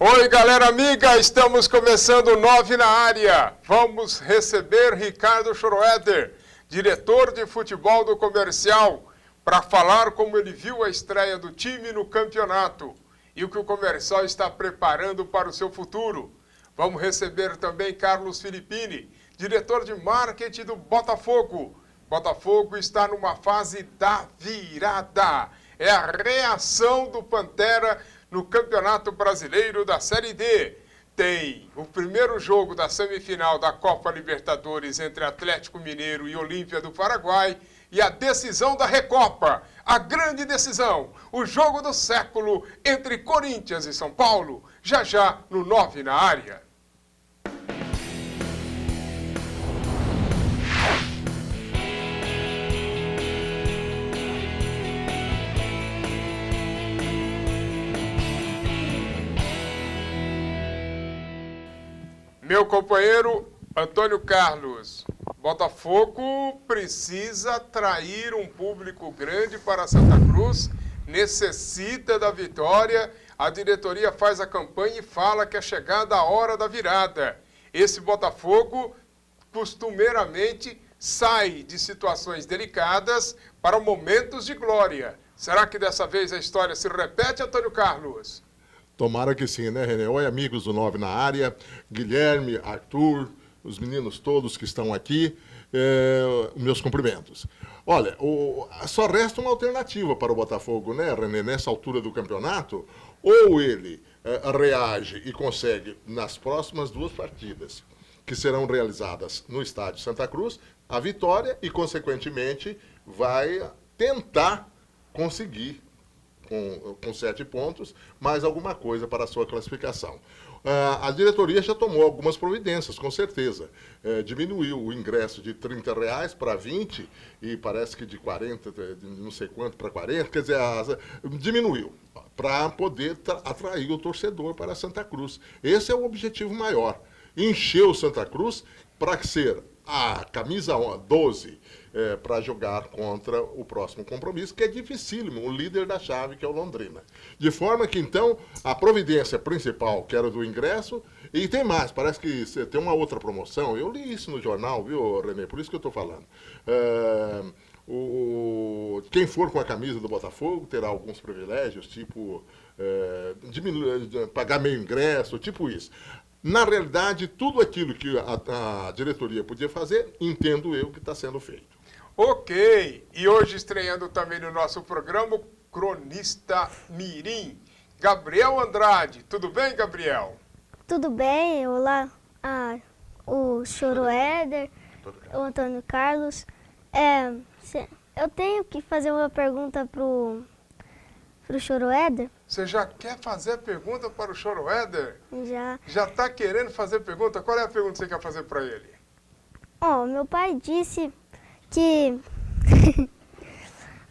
Oi, galera amiga, estamos começando o 9 na área. Vamos receber Ricardo Schroeder, diretor de futebol do Comercial, para falar como ele viu a estreia do time no campeonato e o que o Comercial está preparando para o seu futuro. Vamos receber também Carlos Filippini, diretor de marketing do Botafogo. Botafogo está numa fase da virada. É a reação do Pantera no Campeonato Brasileiro da Série D. Tem o primeiro jogo da semifinal da Copa Libertadores entre Atlético Mineiro e Olímpia do Paraguai e a decisão da Recopa, a grande decisão, o jogo do século entre Corinthians e São Paulo, já já no 9 na área. Meu companheiro Antônio Carlos, Botafogo precisa atrair um público grande para Santa Cruz, necessita da vitória, a diretoria faz a campanha e fala que é chegada a hora da virada. Esse Botafogo costumeiramente sai de situações delicadas para momentos de glória. Será que dessa vez a história se repete, Antônio Carlos? Tomara que sim, né, René? Oi, amigos do 9 na área, Guilherme, Arthur, os meninos todos que estão aqui, meus cumprimentos. Olha, só resta uma alternativa para o Botafogo, né, René? Nessa altura do campeonato, ou ele reage e consegue, nas próximas duas partidas, que serão realizadas no estádio Santa Cruz, a vitória e, consequentemente, vai tentar conseguir com 7 pontos, mais alguma coisa para a sua classificação. A diretoria já tomou algumas providências, com certeza. Diminuiu o ingresso de R$30 para 20 e parece que de 40, de não sei quanto para 40, quer dizer, diminuiu para poder atrair o torcedor para Santa Cruz. Esse é o objetivo maior. Encher o Santa Cruz para ser a camisa 12 para jogar contra o próximo compromisso, que é dificílimo, o líder da chave, que é o Londrina. De forma que, então, a providência principal, que era do ingresso, e tem mais, parece que tem uma outra promoção, eu li isso no jornal, viu, René? Por isso que eu estou falando. Quem for com a camisa do Botafogo terá alguns privilégios, tipo pagar meio ingresso, tipo isso. Na realidade, tudo aquilo que a diretoria podia fazer, entendo eu que está sendo feito. Ok, e hoje estreando também no nosso programa, o cronista mirim, Gabriel Andrade. Tudo bem, Gabriel? Tudo bem, olá, o Schroeder, o Antônio Carlos. Eu tenho que fazer uma pergunta pro Schroeder. Você já quer fazer a pergunta para o Schroeder? Já. Já está querendo fazer pergunta? Qual é a pergunta que você quer fazer para ele? Meu pai disse que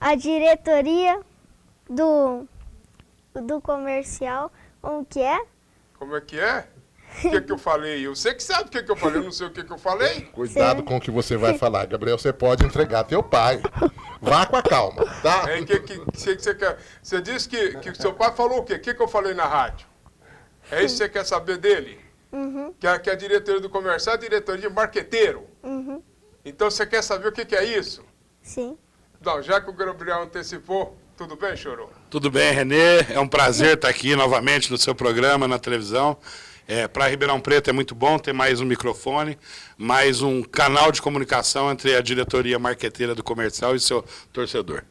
a diretoria do comercial, como que é? Como é que é? O que eu falei? Eu sei que sabe o que eu falei, eu não sei o que eu falei. Cuidado com o que você vai falar, Gabriel, você pode entregar teu pai. Vá com a calma, tá? Você quer? Você disse que seu pai falou o quê? O que eu falei na rádio? É isso que você quer saber dele? Uhum. Que a diretoria do comercial é a diretoria de marqueteiro? Uhum. Então você quer saber o que é isso? Sim. Não, já que o Gabriel antecipou, tudo bem, Chorô? Tudo bem, Renê. É um prazer estar aqui novamente no seu programa, na televisão. Para Ribeirão Preto é muito bom ter mais um microfone, mais um canal de comunicação entre a diretoria marqueteira do comercial e seu torcedor.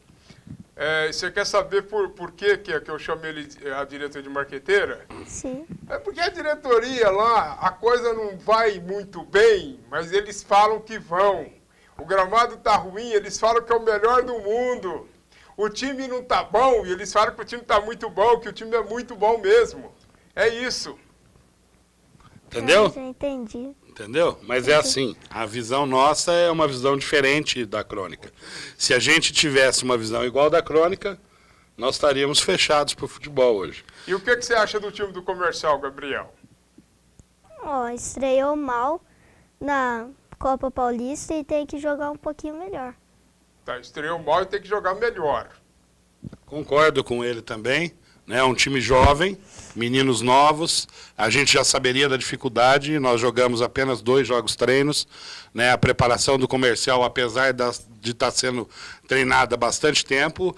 Você quer saber por que eu chamo ele a diretoria de marqueteira? Sim. É porque a diretoria lá, a coisa não vai muito bem, mas eles falam que vão. O gramado tá ruim, eles falam que é o melhor do mundo. O time não tá bom e eles falam que o time tá muito bom, que o time é muito bom mesmo. É isso. Entendeu? Já entendi. Entendeu? Mas é assim, a visão nossa é uma visão diferente da crônica. Se a gente tivesse uma visão igual da crônica, nós estaríamos fechados para o futebol hoje. E o que você acha do time do comercial, Gabriel? Estreou mal na Copa Paulista e tem que jogar um pouquinho melhor. Tá, estreou mal e tem que jogar melhor. Concordo com ele também. né? Um time jovem, meninos novos, a gente já saberia da dificuldade, nós jogamos apenas 2 jogos treinos, né? A preparação do comercial, apesar de estar sendo treinada há bastante tempo,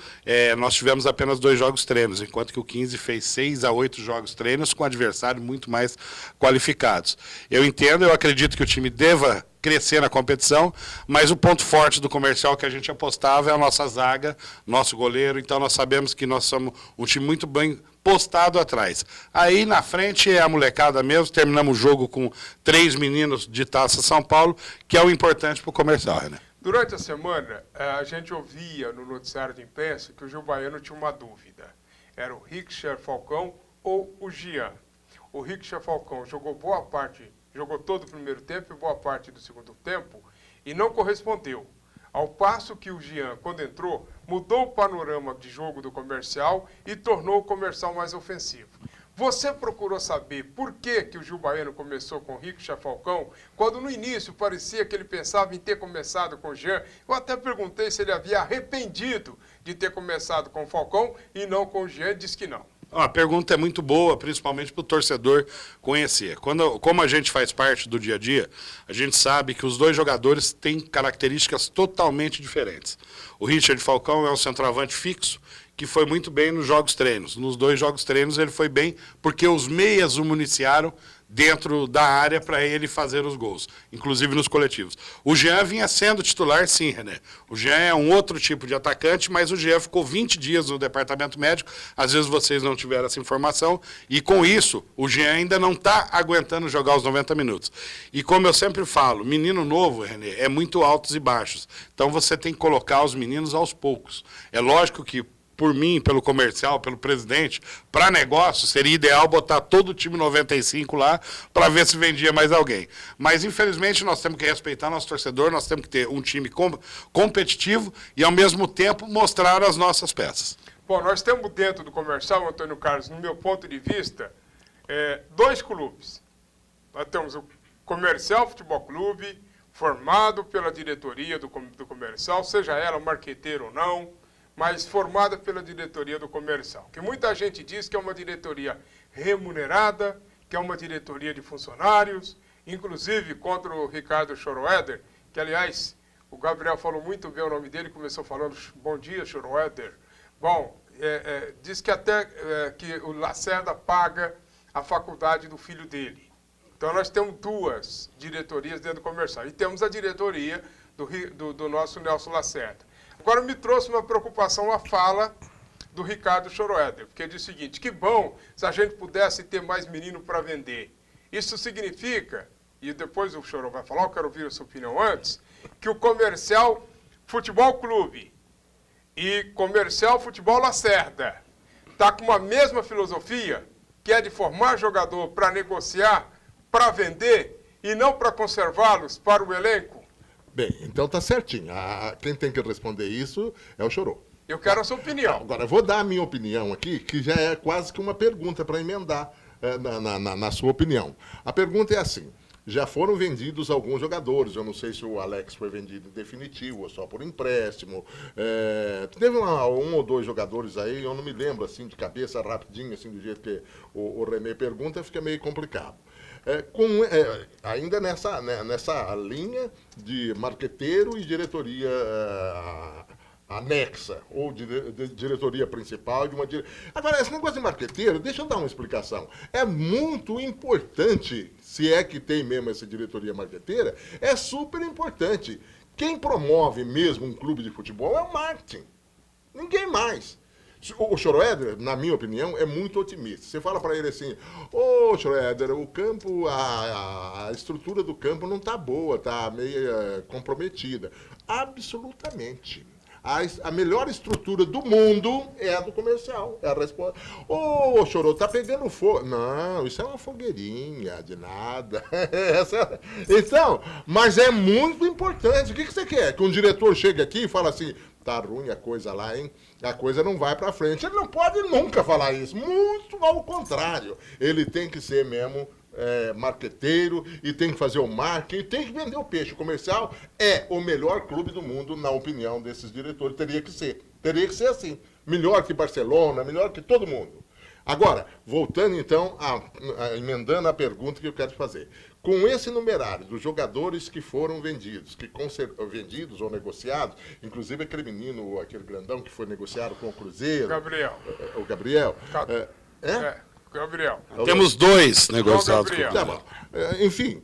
nós tivemos apenas 2 jogos treinos, enquanto que o 15 fez 6 a 8 jogos treinos com adversários muito mais qualificados. Eu entendo, eu acredito que o time deva crescer na competição, mas o ponto forte do comercial que a gente apostava é a nossa zaga, nosso goleiro, então nós sabemos que nós somos um time muito bem postado atrás. Aí na frente é a molecada mesmo, terminamos o jogo com 3 meninos de Taça São Paulo, que é o importante para o comercial, né? Durante a semana, a gente ouvia no noticiário de imprensa que o Gil Baiano tinha uma dúvida. Era o Richter Falcão ou o Jean. O Richter Falcão jogou todo o primeiro tempo e boa parte do segundo tempo e não correspondeu. Ao passo que o Jean, quando entrou, mudou o panorama de jogo do comercial e tornou o comercial mais ofensivo. Você procurou saber por que o Gil Baiano começou com o Richter Falcão, quando no início parecia que ele pensava em ter começado com o Jean. Eu até perguntei se ele havia arrependido de ter começado com o Falcão e não com o Jean, disse que não. A pergunta é muito boa, principalmente para o torcedor conhecer. Como a gente faz parte do dia a dia, a gente sabe que os 2 jogadores têm características totalmente diferentes. O Richard Falcão é um centroavante fixo, que foi muito bem nos jogos treinos. Nos 2 jogos treinos ele foi bem, porque os meias o municiaram dentro da área para ele fazer os gols, inclusive nos coletivos. O Jean vinha sendo titular, sim, René. O Jean é um outro tipo de atacante, mas o Jean ficou 20 dias no departamento médico, às vezes vocês não tiveram essa informação, e com isso, o Jean ainda não está aguentando jogar os 90 minutos. E como eu sempre falo, menino novo, René, é muito altos e baixos. Então você tem que colocar os meninos aos poucos. É lógico que por mim, pelo comercial, pelo presidente, para negócio, seria ideal botar todo o time 95 lá para ver se vendia mais alguém. Mas, infelizmente, nós temos que respeitar nosso torcedor, nós temos que ter um time competitivo e, ao mesmo tempo, mostrar as nossas peças. Bom, nós temos dentro do comercial, Antônio Carlos, no meu ponto de vista, 2 clubes. Nós temos o Comercial Futebol Clube, formado pela diretoria do comercial, seja ela marqueteira ou não, mas formada pela diretoria do comercial. Que muita gente diz que é uma diretoria remunerada, que é uma diretoria de funcionários, inclusive contra o Ricardo Schroeder, que, aliás, o Gabriel falou muito bem o nome dele, começou falando, bom dia, Schroeder. Bom, diz que até que o Lacerda paga a faculdade do filho dele. Então, nós temos 2 diretorias dentro do comercial. E temos a diretoria do nosso Nelson Lacerda. Agora, me trouxe uma preocupação a fala do Ricardo Schroeder, porque ele diz o seguinte, que bom se a gente pudesse ter mais menino para vender. Isso significa, e depois o Choró vai falar, eu quero ouvir a sua opinião antes, que o Comercial Futebol Clube e Comercial Futebol Lacerda está com a mesma filosofia, que é de formar jogador para negociar, para vender e não para conservá-los para o elenco? Bem, então tá certinho. Quem tem que responder isso é o Chorô. Eu quero a sua opinião. Agora, eu vou dar a minha opinião aqui, que já é quase que uma pergunta para emendar na sua opinião. A pergunta é assim, já foram vendidos alguns jogadores, eu não sei se o Alex foi vendido em definitivo ou só por empréstimo. Teve um ou 2 jogadores aí, eu não me lembro assim de cabeça rapidinho, assim do jeito que o René pergunta, fica meio complicado. Ainda nessa linha de marqueteiro e diretoria anexa, ou diretoria principal. Agora, esse negócio de marqueteiro, deixa eu dar uma explicação. É muito importante, se é que tem mesmo essa diretoria marqueteira, é super importante. Quem promove mesmo um clube de futebol é o marketing. Ninguém mais. O Schroeder, na minha opinião, é muito otimista. Você fala para ele assim, ô Schroeder, o campo, a estrutura do campo não está boa, está meio comprometida. Absolutamente. A melhor estrutura do mundo é a do comercial. É a resposta. Ô, Chorô, tá pegando fogo. Não, isso é uma fogueirinha de nada. Então, mas é muito importante. O que você quer? Que um diretor chegue aqui e fale assim, tá ruim a coisa lá, hein? A coisa não vai pra frente. Ele não pode nunca falar isso. Muito ao contrário. Ele tem que ser mesmo marqueteiro e tem que fazer o marketing, tem que vender o peixe. O comercial é o melhor clube do mundo, na opinião desses diretores. Teria que ser assim. Melhor que Barcelona, melhor que todo mundo. Agora, voltando então, emendando a pergunta que eu quero te fazer. Com esse numerário dos jogadores que foram vendidos, vendidos ou negociados, inclusive aquele menino, aquele grandão que foi negociado com o Cruzeiro. Gabriel. O Gabriel. Gabriel. Temos 2 negociados. Gabriel. Tá bom. Enfim,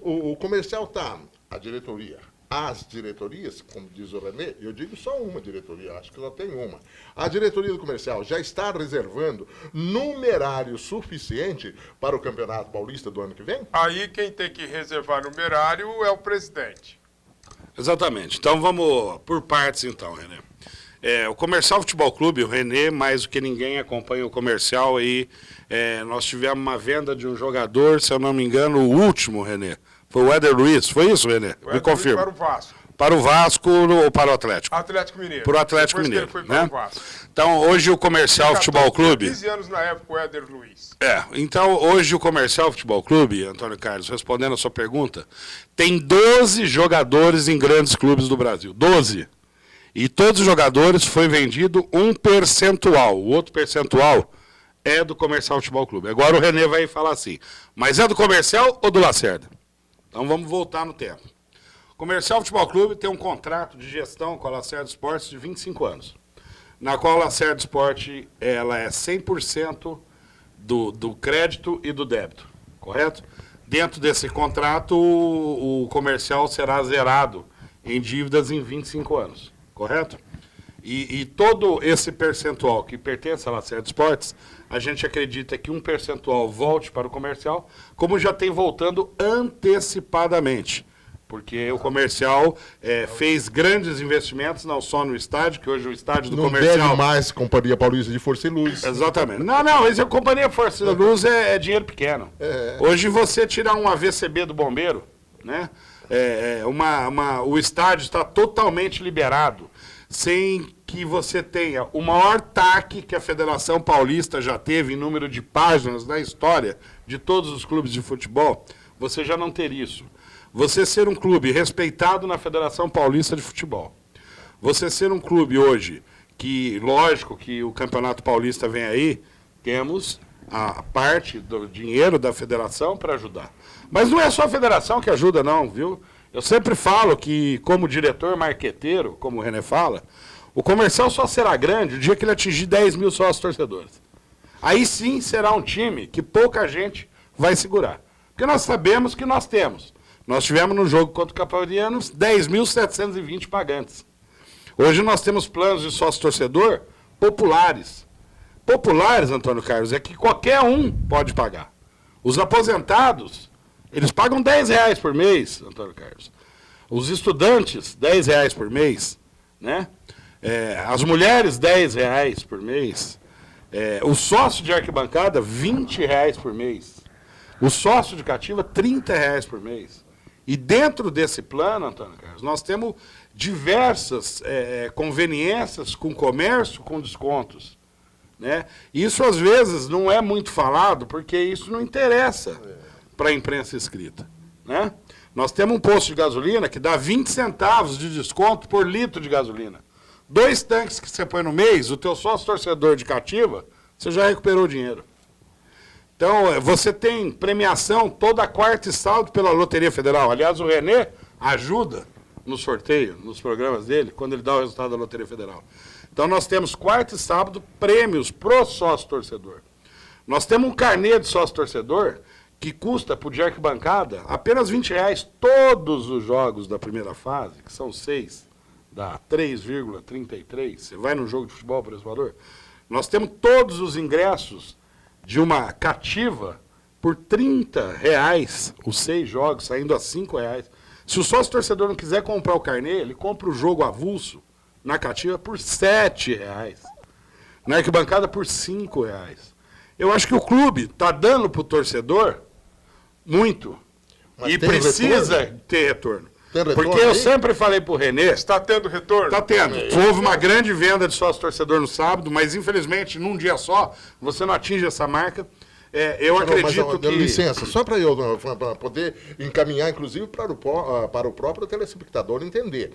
o comercial está, a diretoria, as diretorias, como diz o René, eu digo só uma diretoria, acho que só tem uma. A diretoria do comercial já está reservando numerário suficiente para o Campeonato Paulista do ano que vem? Aí quem tem que reservar numerário é o presidente. Exatamente. Então vamos por partes então, René. O Comercial Futebol Clube, o René, mais do que ninguém acompanha o comercial aí. Nós tivemos uma venda de um jogador, se eu não me engano, o último, René. Foi o Éder Luiz, foi isso, René? Me confirma. Para o Vasco. Para o Vasco ou para o Atlético? Atlético Mineiro. Para o Atlético Depois Mineiro, que ele foi né? para o Vasco. Então, hoje o Comercial Futebol Clube... 15 anos na época, o Éder Luiz. Então, hoje o Comercial Futebol Clube, Antônio Carlos, respondendo a sua pergunta, tem 12 jogadores em grandes clubes do Brasil. 12. E todos os jogadores foi vendido um percentual. O outro percentual é do Comercial Futebol Clube. Agora o René vai falar assim, mas é do Comercial ou do Lacerda? Então vamos voltar no tempo. O Comercial Futebol Clube tem um contrato de gestão com a Lacerda Esportes de 25 anos, na qual a Lacerda Esportes ela é 100% do crédito e do débito, correto? Dentro desse contrato, o comercial será zerado em dívidas em 25 anos, correto? E todo esse percentual que pertence à Lacerda Esportes, a gente acredita que um percentual volte para o comercial, como já tem voltando antecipadamente. Porque o comercial fez grandes investimentos, não só no estádio, que hoje o estádio do comercial... Não deve mais Companhia Paulista de Força e Luz. Exatamente. Não, a Companhia Força e Luz é dinheiro pequeno. Hoje você tirar um AVCB do bombeiro, né? O estádio está totalmente liberado, sem que você tenha o maior TAC que a Federação Paulista já teve em número de páginas na história de todos os clubes de futebol, você já não ter isso. Você ser um clube respeitado na Federação Paulista de Futebol. Você ser um clube hoje, que, lógico que o Campeonato Paulista vem aí, temos a parte do dinheiro da federação para ajudar. Mas não é só a federação que ajuda, não, viu? Eu sempre falo que, como diretor marqueteiro, como o René fala, o comercial só será grande o dia que ele atingir 10 mil sócios torcedores. Aí sim será um time que pouca gente vai segurar. Porque nós sabemos que nós temos. Nós tivemos no jogo contra o Caparianos 10.720 pagantes. Hoje nós temos planos de sócio-torcedor populares. Populares, Antônio Carlos, é que qualquer um pode pagar. Os aposentados, eles pagam R$10 por mês, Antônio Carlos. Os estudantes, R$10 por mês. Né? As mulheres, R$10 por mês. O sócio de arquibancada, R$20 por mês. O sócio de cativa, R$30 por mês. E dentro desse plano, Antônio Carlos, nós temos diversas conveniências com comércio, com descontos. Né? Isso, às vezes, não é muito falado, porque isso não interessa para a imprensa escrita. Né? Nós temos um posto de gasolina que dá 20 centavos de desconto por litro de gasolina. 2 tanques que você põe no mês, o teu sócio torcedor de cativa, você já recuperou o dinheiro. Então, você tem premiação toda quarta e sábado pela Loteria Federal. Aliás, o René ajuda no sorteio, nos programas dele, quando ele dá o resultado da Loteria Federal. Então, nós temos quarta e sábado prêmios pro sócio-torcedor. Nós temos um carnê de sócio-torcedor que custa, por de arquibancada, apenas R$20 todos os jogos da primeira fase, que são 6, dá 3,33. Você vai no jogo de futebol por esse valor? Nós temos todos os ingressos de uma cativa por R$30, os 6 jogos, saindo a R$5. Se o sócio-torcedor não quiser comprar o carnê, ele compra o jogo avulso na cativa por R$7. Na arquibancada por R$5. Eu acho que o clube está dando para o torcedor muito. Mas e precisa retorno? Ter retorno. Porque eu sempre falei para o René... Está tendo retorno? Está tendo. Houve uma grande venda de sócio-torcedor no sábado, mas infelizmente, num dia só, você não atinge essa marca. Eu acredito que... Licença, só para eu poder encaminhar, inclusive, para o próprio telespectador entender.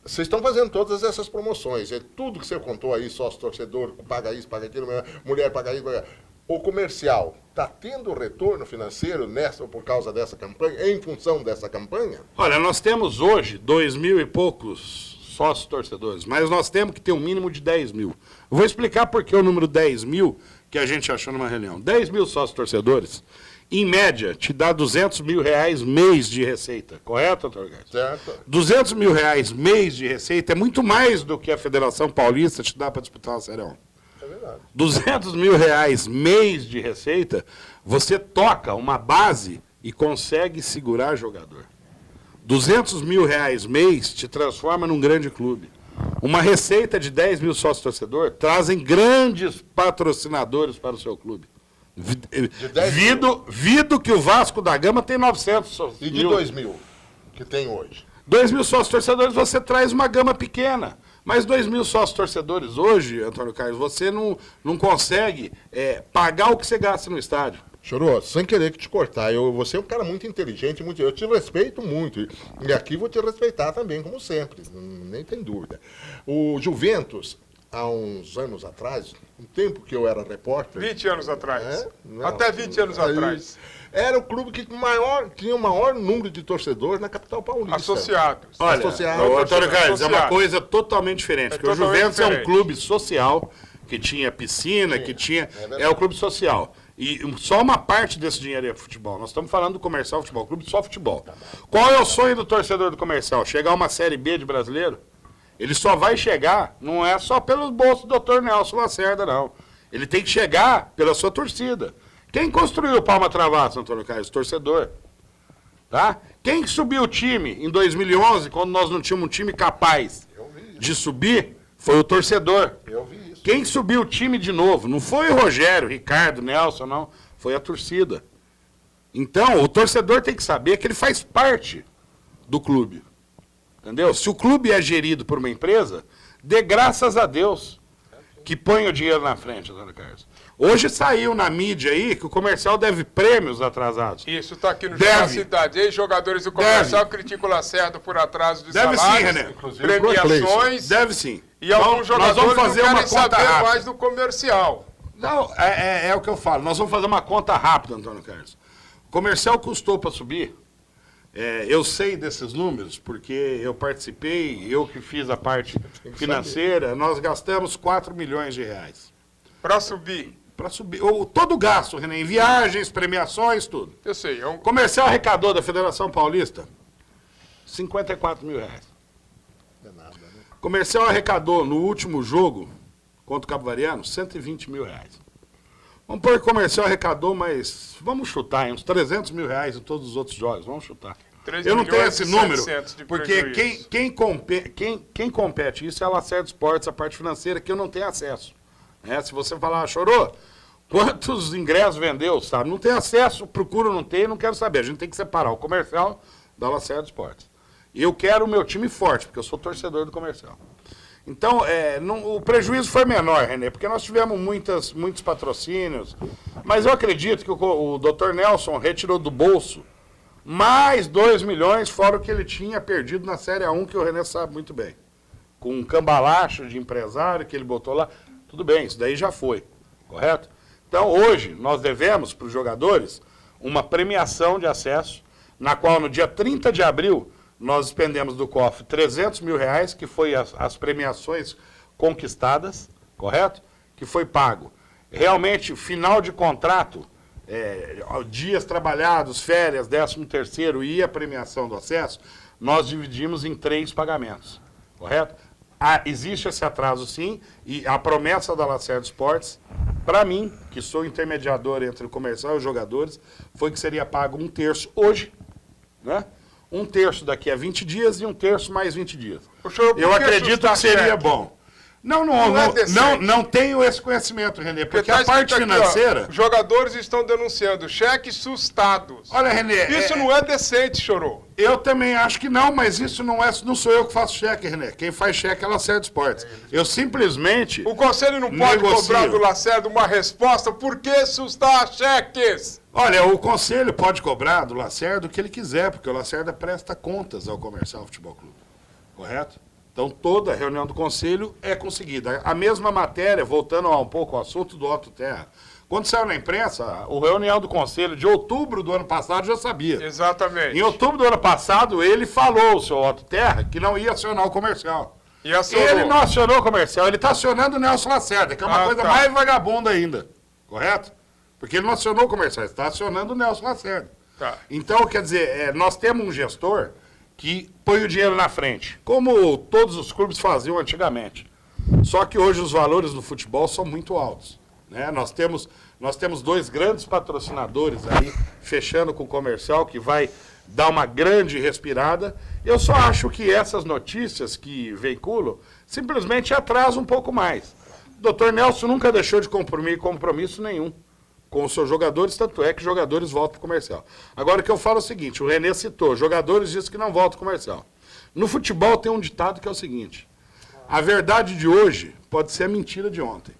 vocês estão fazendo todas essas promoções. É tudo que você contou aí, sócio torcedor, paga isso, paga aquilo, mulher paga isso, paga... O comercial está tendo retorno financeiro por causa dessa campanha, em função dessa campanha? Olha, nós temos hoje 2.000 e poucos sócios torcedores, mas nós temos que ter um mínimo de 10 mil. Eu vou explicar por que o número 10 mil que a gente achou numa reunião. 10 mil sócios torcedores, em média, te dá 200 mil reais mês de receita. Correto, doutor Garcia? Certo. 200 mil reais mês de receita é muito mais do que a Federação Paulista te dá para disputar uma Série 1. É verdade. 200 mil reais mês de receita, você toca uma base e consegue segurar jogador. 200 mil reais mês te transforma num grande clube. Uma receita de 10 mil sócios torcedor trazem grandes patrocinadores para o seu clube. Vido que o Vasco da Gama tem 900 E de 2 mil, que tem hoje? 2 mil sócios torcedores você traz uma gama pequena. Mas 2 mil sócios torcedores hoje, Antônio Carlos, você não consegue pagar o que você gasta no estádio. Chorô, sem querer que te cortar, você é um cara muito inteligente, eu te respeito muito. E aqui vou te respeitar também, como sempre, nem tem dúvida. O Juventus, há uns anos atrás, um tempo que eu era repórter... 20 anos atrás. Não, Até 20 anos atrás. Era o clube que tinha o maior número de torcedores na capital paulista. Associados. Olha, Associado. Antônio Carlos, é uma Associado. coisa totalmente diferente. Porque o totalmente Juventus é um diferente. clube social, que tinha piscina, que tinha... É o clube social. E só uma parte desse dinheiro é futebol. Nós estamos falando do Comercial Futebol Clube, só futebol. Qual é o sonho do torcedor do Comercial? Chegar a uma Série B de brasileiro? Ele só vai chegar, não é só pelo bolso do Dr. Nelson Lacerda, não. Ele tem que chegar pela sua torcida. Quem construiu o Palma Travassos, Antônio Carlos? Torcedor. Tá? Quem subiu o time em 2011, quando nós não tínhamos um time capaz de subir, foi o torcedor. Eu vi isso. Quem subiu o time de novo não foi o Rogério, Ricardo, Nelson, não. Foi a torcida. Então, o torcedor tem que saber que ele faz parte do clube. Entendeu? Se o clube é gerido por uma empresa, dê graças a Deus que põe o dinheiro na frente, Antônio Carlos. Hoje saiu na mídia aí que o Comercial deve prêmios atrasados. Isso, está aqui no Jornal da Cidade. E Jogadores do Comercial criticam o Lacerda por atraso de Deve salários, sim, René. premiações, Deve sim. e alguns Então, nós vamos jogadores não fazer uma querem conta saber rápida. mais do Comercial. Não, é o que eu falo. Nós vamos fazer uma conta rápida, Antônio Carlos. O Comercial custou para subir. Eu sei desses números, porque eu participei, eu que fiz a parte financeira, nós gastamos 4 milhões de reais. Para subir. Para subir. Todo o gasto, René, em viagens, premiações, tudo. Eu sei, é um... O Comercial arrecadou da Federação Paulista 54 mil reais. Não é nada, né? O Comercial arrecadou no último jogo contra o Capivariano 120 mil reais. Vamos pôr que o Comercial arrecadou, mas vamos chutar, hein, uns 300 mil reais em todos os outros jogos, vamos chutar. 3 Eu não tenho milhões esse e número, 700 de porque prejuízo. quem compete isso é a Lacerda Esportes, a parte financeira, que eu não tenho acesso. Se você falar, Chorô, quantos ingressos vendeu, sabe? Não tem acesso, procuro não ter, não quero saber. A gente tem que separar o Comercial da Lacerda Esportes. E eu quero o meu time forte, porque eu sou torcedor do Comercial. Então, o prejuízo foi menor, René, porque nós tivemos muitos patrocínios, mas eu acredito que o Dr. Nelson retirou do bolso mais 2 milhões, fora o que ele tinha perdido na Série A1, que o René sabe muito bem. Com um cambalacho de empresário que ele botou lá. Tudo bem, isso daí já foi, correto? Então, hoje, nós devemos para os jogadores uma premiação de acesso, na qual, no dia 30 de abril, nós expendemos do cofre 300 mil reais, que foi as premiações conquistadas, correto? Que foi pago. Realmente, final de contrato, dias trabalhados, férias, 13º e a premiação do acesso, nós dividimos em 3 pagamentos, correto? Existe esse atraso sim, e a promessa da Lacerda Esportes, para mim, que sou intermediador entre o comercial e os jogadores, foi que seria pago 1/3 hoje, né? 1/3 daqui a 20 dias e 1/3 mais 20 dias. Senhor, Eu acredito que seria bom. Não tenho esse conhecimento, René, porque a parte financeira... Os jogadores estão denunciando cheques sustados. Olha, René... Isso não é decente, Chorô. Eu também acho que não, mas isso não sou eu que faço cheque, René. Quem faz cheque é a Lacerda Esportes. Eu simplesmente... O Conselho não pode cobrar do Lacerda uma resposta por que sustar cheques. Olha, o Conselho pode cobrar do Lacerda o que ele quiser, porque o Lacerda presta contas ao Comercial Futebol Clube. Correto? Então, toda reunião do Conselho é conseguida. A mesma matéria, voltando um pouco ao assunto do Otto Terra, quando saiu na imprensa, a reunião do Conselho de outubro do ano passado já sabia. Exatamente. Em outubro do ano passado, ele falou, o senhor Otto Terra, que não ia acionar o comercial. E acionou. Ele não acionou o comercial, ele está acionando o Nelson Lacerda, que é uma coisa mais vagabunda ainda. Correto? Porque ele não acionou o comercial, ele está acionando o Nelson Lacerda. Tá. Então, quer dizer, nós temos um gestor que põe o dinheiro na frente, como todos os clubes faziam antigamente. Só que hoje os valores do futebol são muito altos. Né? Nós temos 2 grandes patrocinadores aí, fechando com o comercial, que vai dar uma grande respirada. Eu só acho que essas notícias que veiculam simplesmente atrasam um pouco mais. O Dr. Nelson nunca deixou de cumprir compromisso nenhum com os seus jogadores, tanto é que jogadores voltam para o comercial. Agora, o que eu falo é o seguinte, o Renê citou, jogadores dizem que não voltam para o comercial. No futebol tem um ditado que é o seguinte, a verdade de hoje pode ser a mentira de ontem.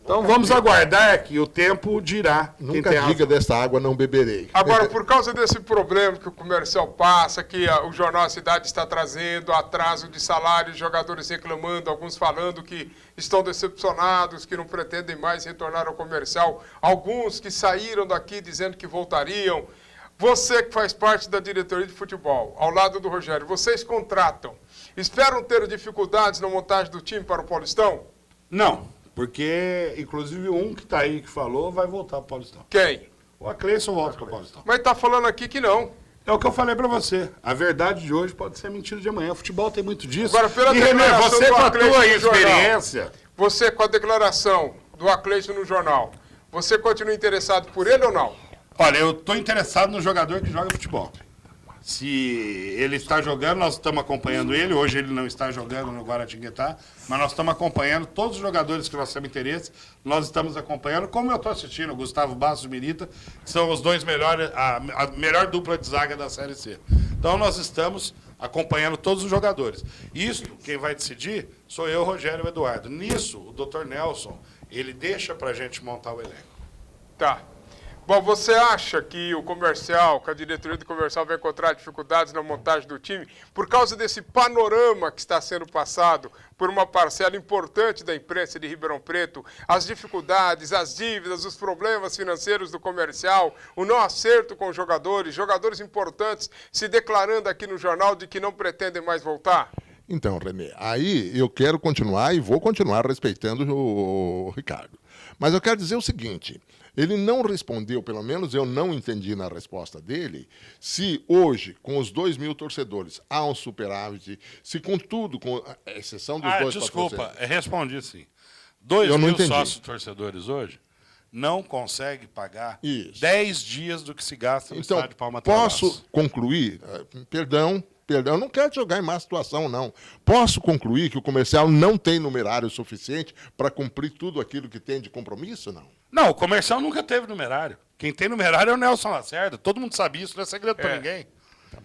Então vamos aguardar aqui, o tempo dirá. Nunca diga desta água não beberei. Agora, por causa desse problema que o comercial passa, que o Jornal Cidade está trazendo, atraso de salários, jogadores reclamando, alguns falando que estão decepcionados, que não pretendem mais retornar ao comercial, alguns que saíram daqui dizendo que voltariam. Você que faz parte da diretoria de futebol, ao lado do Rogério, vocês contratam, esperam ter dificuldades na montagem do time para o Paulistão? Não, porque inclusive um que está aí que falou vai voltar para o Paulistão. Quem? O Acleison volta para o Paulistão. Mas está falando aqui que não. É o que eu falei para você. A verdade de hoje pode ser mentira de amanhã. O futebol tem muito disso. Agora, pela e René, declaração você do com a Acleison tua no jornal, experiência... Você com a declaração do Acleison no jornal, você continua interessado por ele ou não? Olha, eu estou interessado no jogador que joga futebol. Se ele está jogando, nós estamos acompanhando ele. Hoje ele não está jogando no Guaratinguetá, mas nós estamos acompanhando todos os jogadores que nós temos interesse. Nós estamos acompanhando, como eu estou assistindo, o Gustavo Bastos e o Mirita, que são os 2 melhores, a melhor dupla de zaga da Série C. Então nós estamos acompanhando todos os jogadores. Isso, quem vai decidir, sou eu, Rogério e o Eduardo. Nisso, o Dr. Nelson, ele deixa para a gente montar o elenco. Tá. Bom, você acha que o comercial, que a diretoria do comercial vai encontrar dificuldades na montagem do time por causa desse panorama que está sendo passado por uma parcela importante da imprensa de Ribeirão Preto, as dificuldades, as dívidas, os problemas financeiros do comercial, o não acerto com os jogadores importantes se declarando aqui no jornal de que não pretendem mais voltar? Então, Renê, aí eu quero continuar e vou continuar respeitando o Ricardo. Mas eu quero dizer o seguinte, ele não respondeu, pelo menos eu não entendi na resposta dele, se hoje, com os 2.000 torcedores, há um superávit, se com tudo, com a exceção dos 2 desculpa, patrocinadores. Respondi sim. 2.000 sócios torcedores hoje não conseguem pagar 10 dias do que se gasta no estádio Palma Travasso. Posso concluir? Perdão, eu não quero jogar em má situação, não. Posso concluir que o comercial não tem numerário suficiente para cumprir tudo aquilo que tem de compromisso, não? Não, o comercial nunca teve numerário. Quem tem numerário é o Nelson Lacerda. Todo mundo sabe isso, não é segredo para ninguém.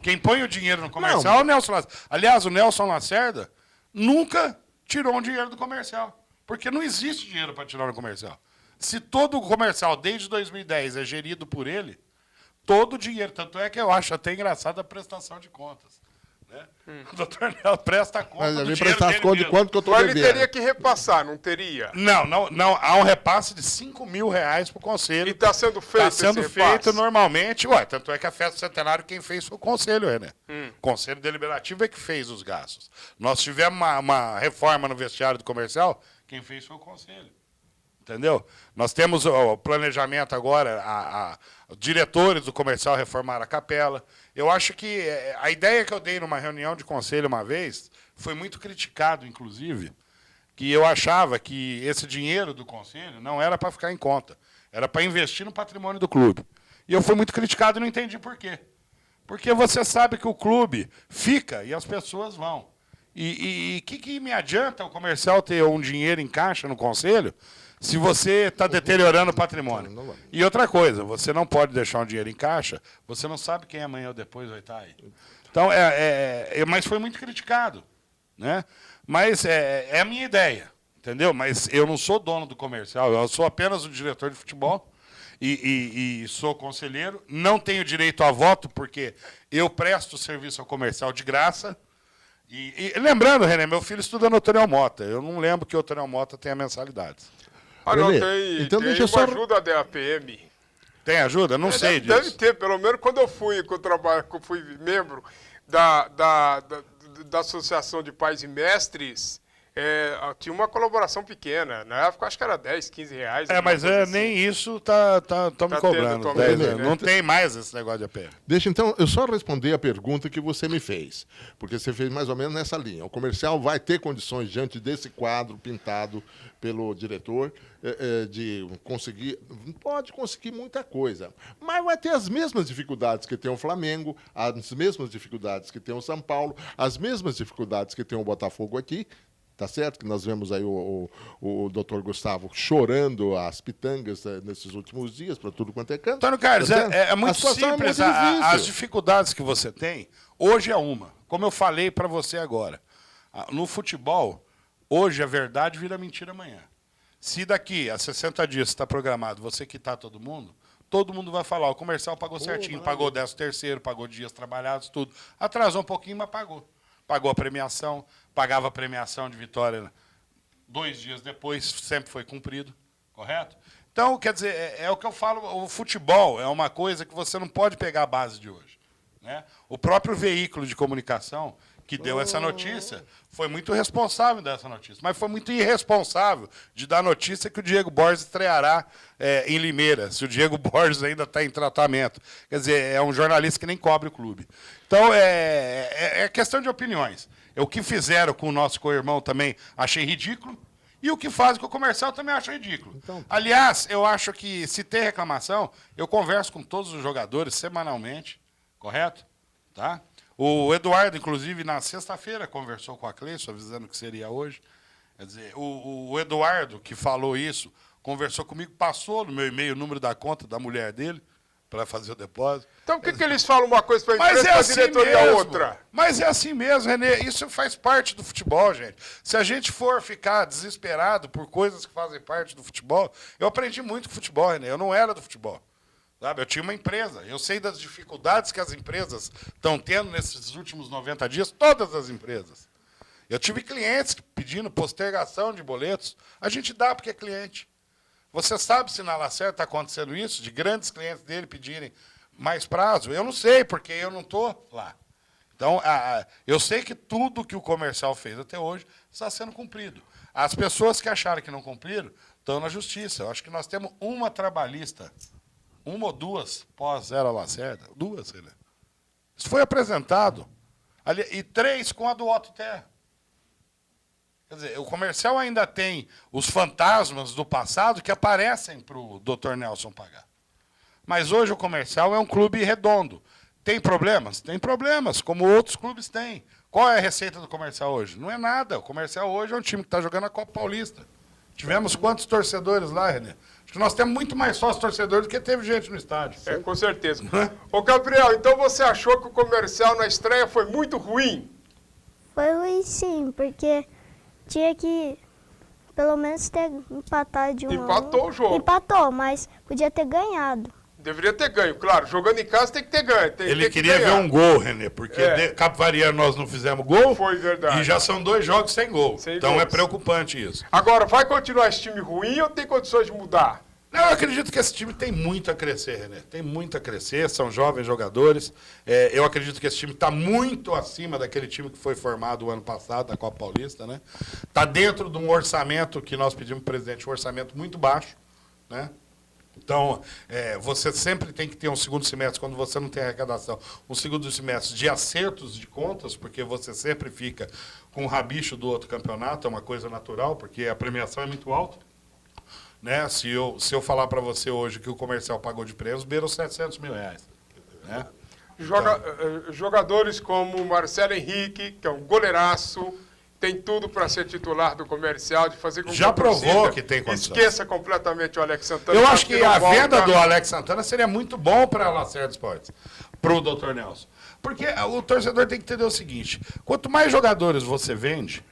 Quem põe o dinheiro no comercial é o Nelson Lacerda. Aliás, o Nelson Lacerda nunca tirou um dinheiro do comercial. Porque não existe dinheiro para tirar no comercial. Se todo o comercial, desde 2010, é gerido por ele, todo o dinheiro. Tanto é que eu acho até engraçado a prestação de contas. Né? O doutor Nelson presta conta Mas do ele dinheiro prestar dele conta de mesmo. quanto que eu estou Mas devendo. ele teria que repassar, não teria? Não. Há um repasse de R$5.000 para o conselho. E está sendo feito Está sendo esse feito repasse? normalmente. Ué, tanto é que a festa do centenário quem fez foi o conselho, né? O conselho deliberativo é que fez os gastos. Nós tivemos uma reforma no vestiário do comercial, quem fez foi o conselho. Entendeu? Nós temos o planejamento agora, os diretores do comercial reformaram a capela. Eu acho que a ideia que eu dei numa reunião de conselho uma vez foi muito criticado, inclusive, que eu achava que esse dinheiro do conselho não era para ficar em conta, era para investir no patrimônio do clube. E eu fui muito criticado e não entendi por quê. Porque você sabe que o clube fica e as pessoas vão. E que me adianta o comercial ter um dinheiro em caixa no conselho se você está deteriorando o patrimônio? E outra coisa, você não pode deixar um dinheiro em caixa, você não sabe quem amanhã ou depois vai estar aí. Então, mas foi muito criticado. Né? Mas é a minha ideia, entendeu? Mas eu não sou dono do comercial, eu sou apenas o diretor de futebol e sou conselheiro. Não tenho direito a voto porque eu presto serviço ao comercial de graça. E lembrando, René, meu filho estuda no Tonel Mota. Eu não lembro que o Tonel Mota tenha mensalidades. Ah, não, Renê, tem, então tem deixa eu uma só... ajuda da APM. Tem ajuda? Não sei disso. Deve ter, pelo menos quando eu fui, que eu fui membro da Associação de Pais e Mestres, tinha uma colaboração pequena. Na época, acho que era 10, 15 reais. Mas assim. nem isso tá me cobrando. tendo 10 também, anos. né? Não tem mais esse negócio de APM. Deixa então eu só responder a pergunta que você me fez, porque você fez mais ou menos nessa linha. O comercial vai ter condições, diante desse quadro pintado pelo diretor, de conseguir... Pode conseguir muita coisa, mas vai ter as mesmas dificuldades que tem o Flamengo, as mesmas dificuldades que tem o São Paulo, as mesmas dificuldades que tem o Botafogo aqui. Tá certo que nós vemos aí o doutor Gustavo chorando as pitangas nesses últimos dias, para tudo quanto é canto. Antônio Carlos, Tá certo? é A muito situação simples. muito difícil. As dificuldades que você tem, hoje é uma. Como eu falei para você agora. No futebol, hoje a verdade vira mentira amanhã. Se daqui a 60 dias está programado você quitar todo mundo vai falar, o comercial pagou certinho, pagou 13º, pagou dias trabalhados, tudo. Atrasou um pouquinho, mas pagou. Pagou a premiação, pagava a premiação de vitória 2 dias depois, sempre foi cumprido, correto? Então, quer dizer, é o que eu falo, o futebol é uma coisa que você não pode pegar a base de hoje. Né? O próprio veículo de comunicação que deu essa notícia foi muito responsável dessa notícia, mas foi muito irresponsável de dar notícia que o Diego Borges estreará em Limeira, se o Diego Borges ainda está em tratamento. Quer dizer, é um jornalista que nem cobre o clube. Então, é questão de opiniões. O que fizeram com o nosso co-irmão também achei ridículo, e o que fazem com o comercial também acho ridículo. Então, aliás, eu acho que, se tem reclamação, eu converso com todos os jogadores semanalmente, correto? Tá? O Eduardo, inclusive, na sexta-feira, conversou com a Cleison, avisando que seria hoje. Quer dizer, o Eduardo, que falou isso, conversou comigo, passou no meu e-mail o número da conta da mulher dele, para fazer o depósito. Então, por que eles falam uma coisa para a empresa e para a diretoria outra? Mas é assim mesmo, Renê. Isso faz parte do futebol, gente. Se a gente for ficar desesperado por coisas que fazem parte do futebol... Eu aprendi muito com futebol, Renê. Eu não era do futebol. Sabe? Eu tinha uma empresa. Eu sei das dificuldades que as empresas estão tendo nesses últimos 90 dias, todas as empresas. Eu tive clientes pedindo postergação de boletos. A gente dá porque é cliente. Você sabe se na Lacerda está acontecendo isso, de grandes clientes dele pedirem mais prazo? Eu não sei, porque eu não estou lá. Então, eu sei que tudo que o comercial fez até hoje está sendo cumprido. As pessoas que acharam que não cumpriram estão na justiça. Eu acho que nós temos uma trabalhista, uma ou duas pós-Zero Lacerda, 2, né? Isso foi apresentado. E 3 com a do Otto Terra. Quer dizer, o comercial ainda tem os fantasmas do passado que aparecem para o Dr. Nelson pagar. Mas hoje o comercial é um clube redondo. Tem problemas? Tem problemas, como outros clubes têm. Qual é a receita do comercial hoje? Não é nada. O comercial hoje é um time que está jogando a Copa Paulista. Tivemos quantos torcedores lá, René? Acho que nós temos muito mais sócios torcedores do que teve gente no estádio. Com certeza. Ô, Gabriel, então você achou que o comercial na estreia foi muito ruim? Foi ruim sim, porque tinha que pelo menos ter empatado de 1 a 1. Empatou o jogo. Empatou, mas podia ter ganhado. Deveria ter ganho, claro. Jogando em casa tem que ter ganho. Ele queria ver um gol, René, porque Capivariano nós não fizemos gol. Foi verdade. E já são 2 jogos sem gol. Então gols. É preocupante isso. Agora, vai continuar esse time ruim ou tem condições de mudar? Não, eu acredito que esse time tem muito a crescer, René. Tem muito a crescer, são jovens jogadores. Eu acredito que esse time está muito acima daquele time que foi formado o ano passado, na Copa Paulista, né? Está dentro de um orçamento que nós pedimos para o presidente, um orçamento muito baixo, né? Então, você sempre tem que ter um segundo semestre, quando você não tem arrecadação, um segundo semestre de acertos de contas, porque você sempre fica com o rabicho do outro campeonato, é uma coisa natural, porque a premiação é muito alta. Né? Se eu falar para você hoje que o comercial pagou de prêmios, beira os 700 mil reais. Né? Jogadores como Marcelo Henrique, que é um goleiraço, tem tudo para ser titular do comercial, de fazer com que já provou que tem condição. Esqueça completamente o Alex Santana. Eu acho que a venda do Alex Santana seria muito bom para a Lacerda Esportes, para o Dr. Nelson. Porque o torcedor tem que entender o seguinte, quanto mais jogadores você vende,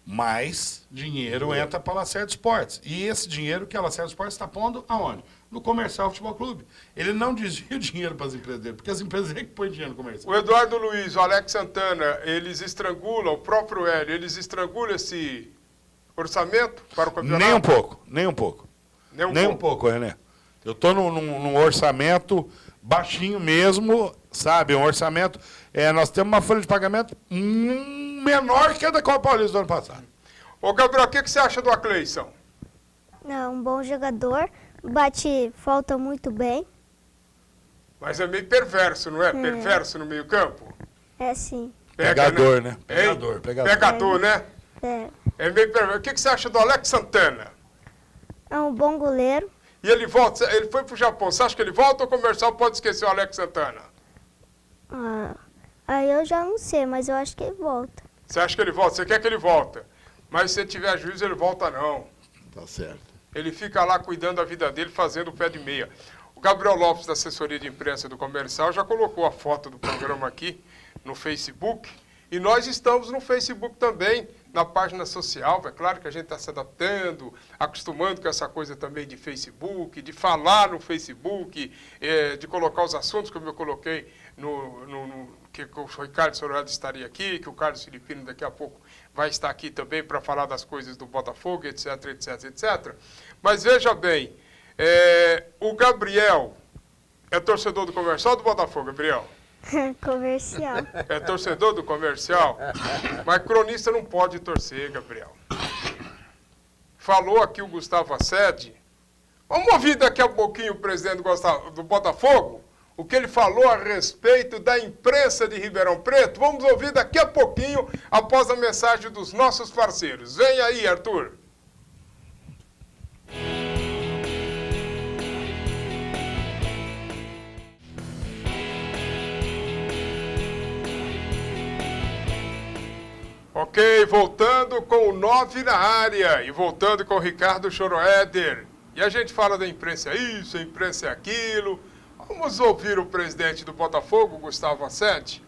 mais dinheiro entra para a Lacerda Esportes. E esse dinheiro que a Lacerda Esportes está pondo aonde? No Comercial Futebol Clube. Ele não desvia o dinheiro para as empresas dele, porque as empresas é que põem dinheiro no comercial. O Eduardo Luiz, o Alex Santana, eles estrangulam, o próprio Hélio, eles estrangulam esse orçamento para o campeonato? Nem um pouco, nem um pouco. Nem um pouco, René. Eu estou num orçamento baixinho mesmo, sabe? Um orçamento... nós temos uma folha de pagamento menor que a da Copa Paulista do ano passado. Ô, Gabriel, o que você acha do Acleison? É um bom jogador, bate falta muito bem. Mas é meio perverso, não é? Perverso no meio campo? É sim. Pegador, né? Hein? Pegador, né? É meio perverso. O que você acha do Alex Santana? É um bom goleiro. E ele volta, ele foi pro Japão. Você acha que ele volta ou o comercial pode esquecer o Alex Santana? Aí eu já não sei, mas eu acho que ele volta. Você acha que ele volta? Você quer que ele volta? Mas se tiver juízo, ele volta não. Tá certo. Ele fica lá cuidando da vida dele, fazendo o pé de meia. O Gabriel Lopes, da assessoria de imprensa do comercial, já colocou a foto do programa aqui no Facebook. E nós estamos no Facebook também, na página social. É claro que a gente está se adaptando, acostumando com essa coisa também de Facebook, de falar no Facebook, de colocar os assuntos, como eu coloquei que o Ricardo Soroado estaria aqui, que o Carlos Filipino daqui a pouco vai estar aqui também para falar das coisas do Botafogo, etc, etc, etc. Mas veja bem, o Gabriel é torcedor do Comercial ou do Botafogo, Gabriel? Comercial. É torcedor do Comercial? Mas cronista não pode torcer, Gabriel. Falou aqui o Gustavo Assede. Vamos ouvir daqui a pouquinho o presidente do Botafogo, o que ele falou a respeito da imprensa de Ribeirão Preto. Vamos ouvir daqui a pouquinho, após a mensagem dos nossos parceiros. Vem aí, Arthur. Ok, voltando com o 9 na área e voltando com o Ricardo Schroeder. E a gente fala da imprensa isso, a imprensa aquilo. Vamos ouvir o presidente do Botafogo, Gustavo Assede.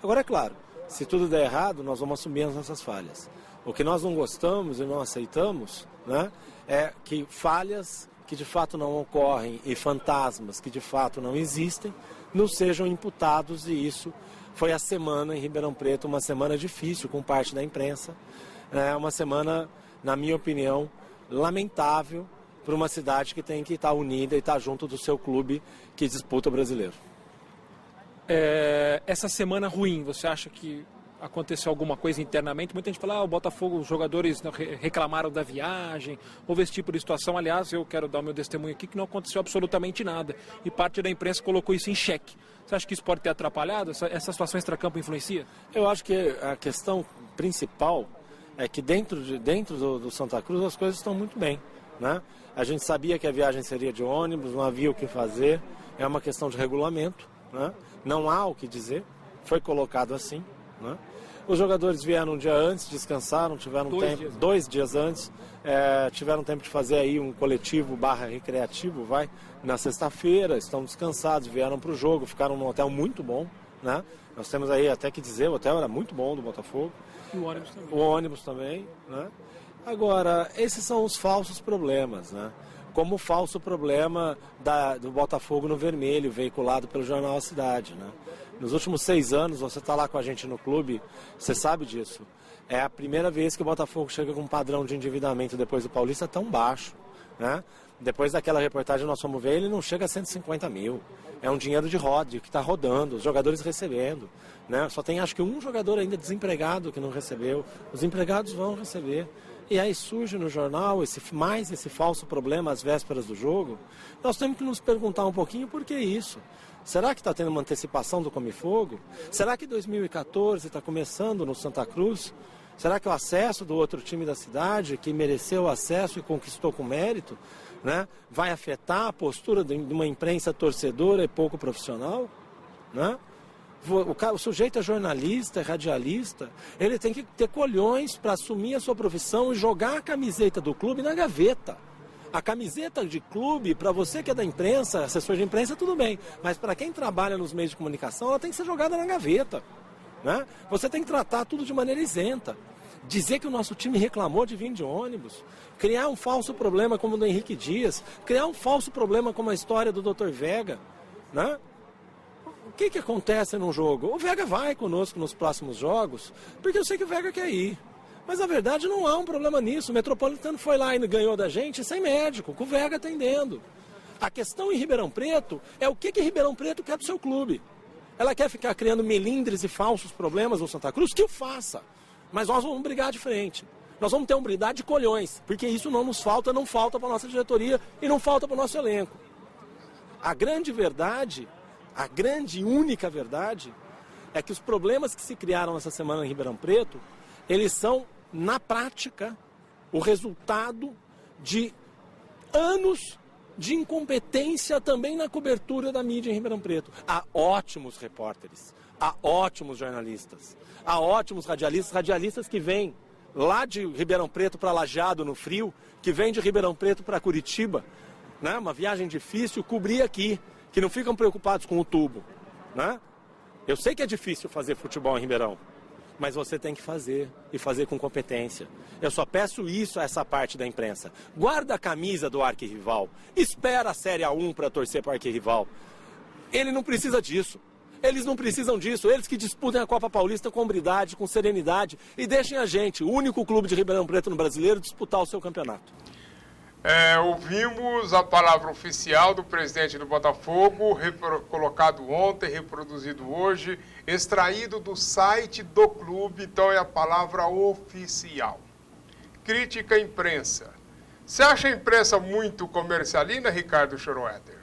Agora, é claro, se tudo der errado, nós vamos assumir as nossas falhas. O que nós não gostamos e não aceitamos, né, é que falhas que de fato não ocorrem e fantasmas que de fato não existem, não sejam imputados, e isso foi a semana em Ribeirão Preto, uma semana difícil com parte da imprensa, uma semana, na minha opinião, lamentável para uma cidade que tem que estar unida e estar junto do seu clube que disputa o brasileiro. Essa semana ruim, você acha que aconteceu alguma coisa internamente? Muita gente fala, o Botafogo, os jogadores reclamaram da viagem, houve esse tipo de situação. Aliás, eu quero dar o meu testemunho aqui que não aconteceu absolutamente nada e parte da imprensa colocou isso em xeque. Você acha que isso pode ter atrapalhado? Essa situação extracampo influencia? Eu acho que a questão principal é que dentro do Santa Cruz as coisas estão muito bem, né? A gente sabia que a viagem seria de ônibus, não havia o que fazer, é uma questão de regulamento, né? Não há o que dizer, foi colocado assim, né? Os jogadores vieram um dia antes, descansaram, tiveram dois dias antes, tiveram tempo de fazer aí um coletivo / recreativo, na sexta-feira, estão descansados, vieram para o jogo, ficaram num hotel muito bom, né? Nós temos aí até que dizer, o hotel era muito bom do Botafogo. E o ônibus também. O ônibus também, né? Agora, esses são os falsos problemas, né? Como o falso problema do Botafogo no vermelho, veiculado pelo jornal A Cidade, né? Nos últimos 6 anos, você está lá com a gente no clube, você sabe disso. É a primeira vez que o Botafogo chega com um padrão de endividamento depois do Paulista tão baixo, né? Depois daquela reportagem nós fomos ver, ele não chega a 150 mil. É um dinheiro de roda, que está rodando, os jogadores recebendo, né? Só tem acho que um jogador ainda desempregado que não recebeu. Os empregados vão receber. E aí surge no jornal esse falso problema às vésperas do jogo. Nós temos que nos perguntar um pouquinho por que isso. Será que está tendo uma antecipação do Come Fogo? Será que 2014 está começando no Santa Cruz? Será que o acesso do outro time da cidade, que mereceu o acesso e conquistou com mérito, né, vai afetar a postura de uma imprensa torcedora e pouco profissional? Né? O sujeito é jornalista, é radialista, ele tem que ter colhões para assumir a sua profissão e jogar a camiseta do clube na gaveta. A camiseta de clube, para você que é da imprensa, assessor de imprensa, tudo bem. Mas para quem trabalha nos meios de comunicação, ela tem que ser jogada na gaveta, né? Você tem que tratar tudo de maneira isenta. dizer que o nosso time reclamou de vir de ônibus, criar um falso problema como o do Henrique Dias, criar um falso problema como a história do Dr. Vega, né? O que acontece num jogo? O Vega vai conosco nos próximos jogos, porque eu sei que o Vega quer ir. Mas na verdade não há um problema nisso. O Metropolitano foi lá e ganhou da gente sem médico, com o Vega atendendo. A questão em Ribeirão Preto é o que Ribeirão Preto quer do seu clube. Ela quer ficar criando melindres e falsos problemas no Santa Cruz? Que o faça. Mas nós vamos brigar de frente. Nós vamos ter um brigar de colhões, porque isso não nos falta, não falta para a nossa diretoria e não falta para o nosso elenco. A grande verdade, a grande e única verdade, é que os problemas que se criaram essa semana em Ribeirão Preto, eles são, na prática, o resultado de anos de incompetência também na cobertura da mídia em Ribeirão Preto. Há ótimos repórteres, há ótimos jornalistas, há ótimos radialistas que vêm lá de Ribeirão Preto para Lajeado no frio, que vêm de Ribeirão Preto para Curitiba, né? Uma viagem difícil, cobrir aqui, que não ficam preocupados com o tubo, né? Eu sei que é difícil fazer futebol em Ribeirão, mas você tem que fazer, e fazer com competência. Eu só peço isso a essa parte da imprensa. Guarda a camisa do arquirrival, espera a Série A1 para torcer para o arquirrival. Ele não precisa disso. Eles não precisam disso. Eles que disputem a Copa Paulista com hombridade, com serenidade, e deixem a gente, o único clube de Ribeirão Preto no Brasileiro, disputar o seu campeonato. Ouvimos a palavra oficial do presidente do Botafogo, colocado ontem, reproduzido hoje, extraído do site do clube, então é a palavra oficial. Crítica à imprensa. Você acha a imprensa muito comercialina, Ricardo Schroeder?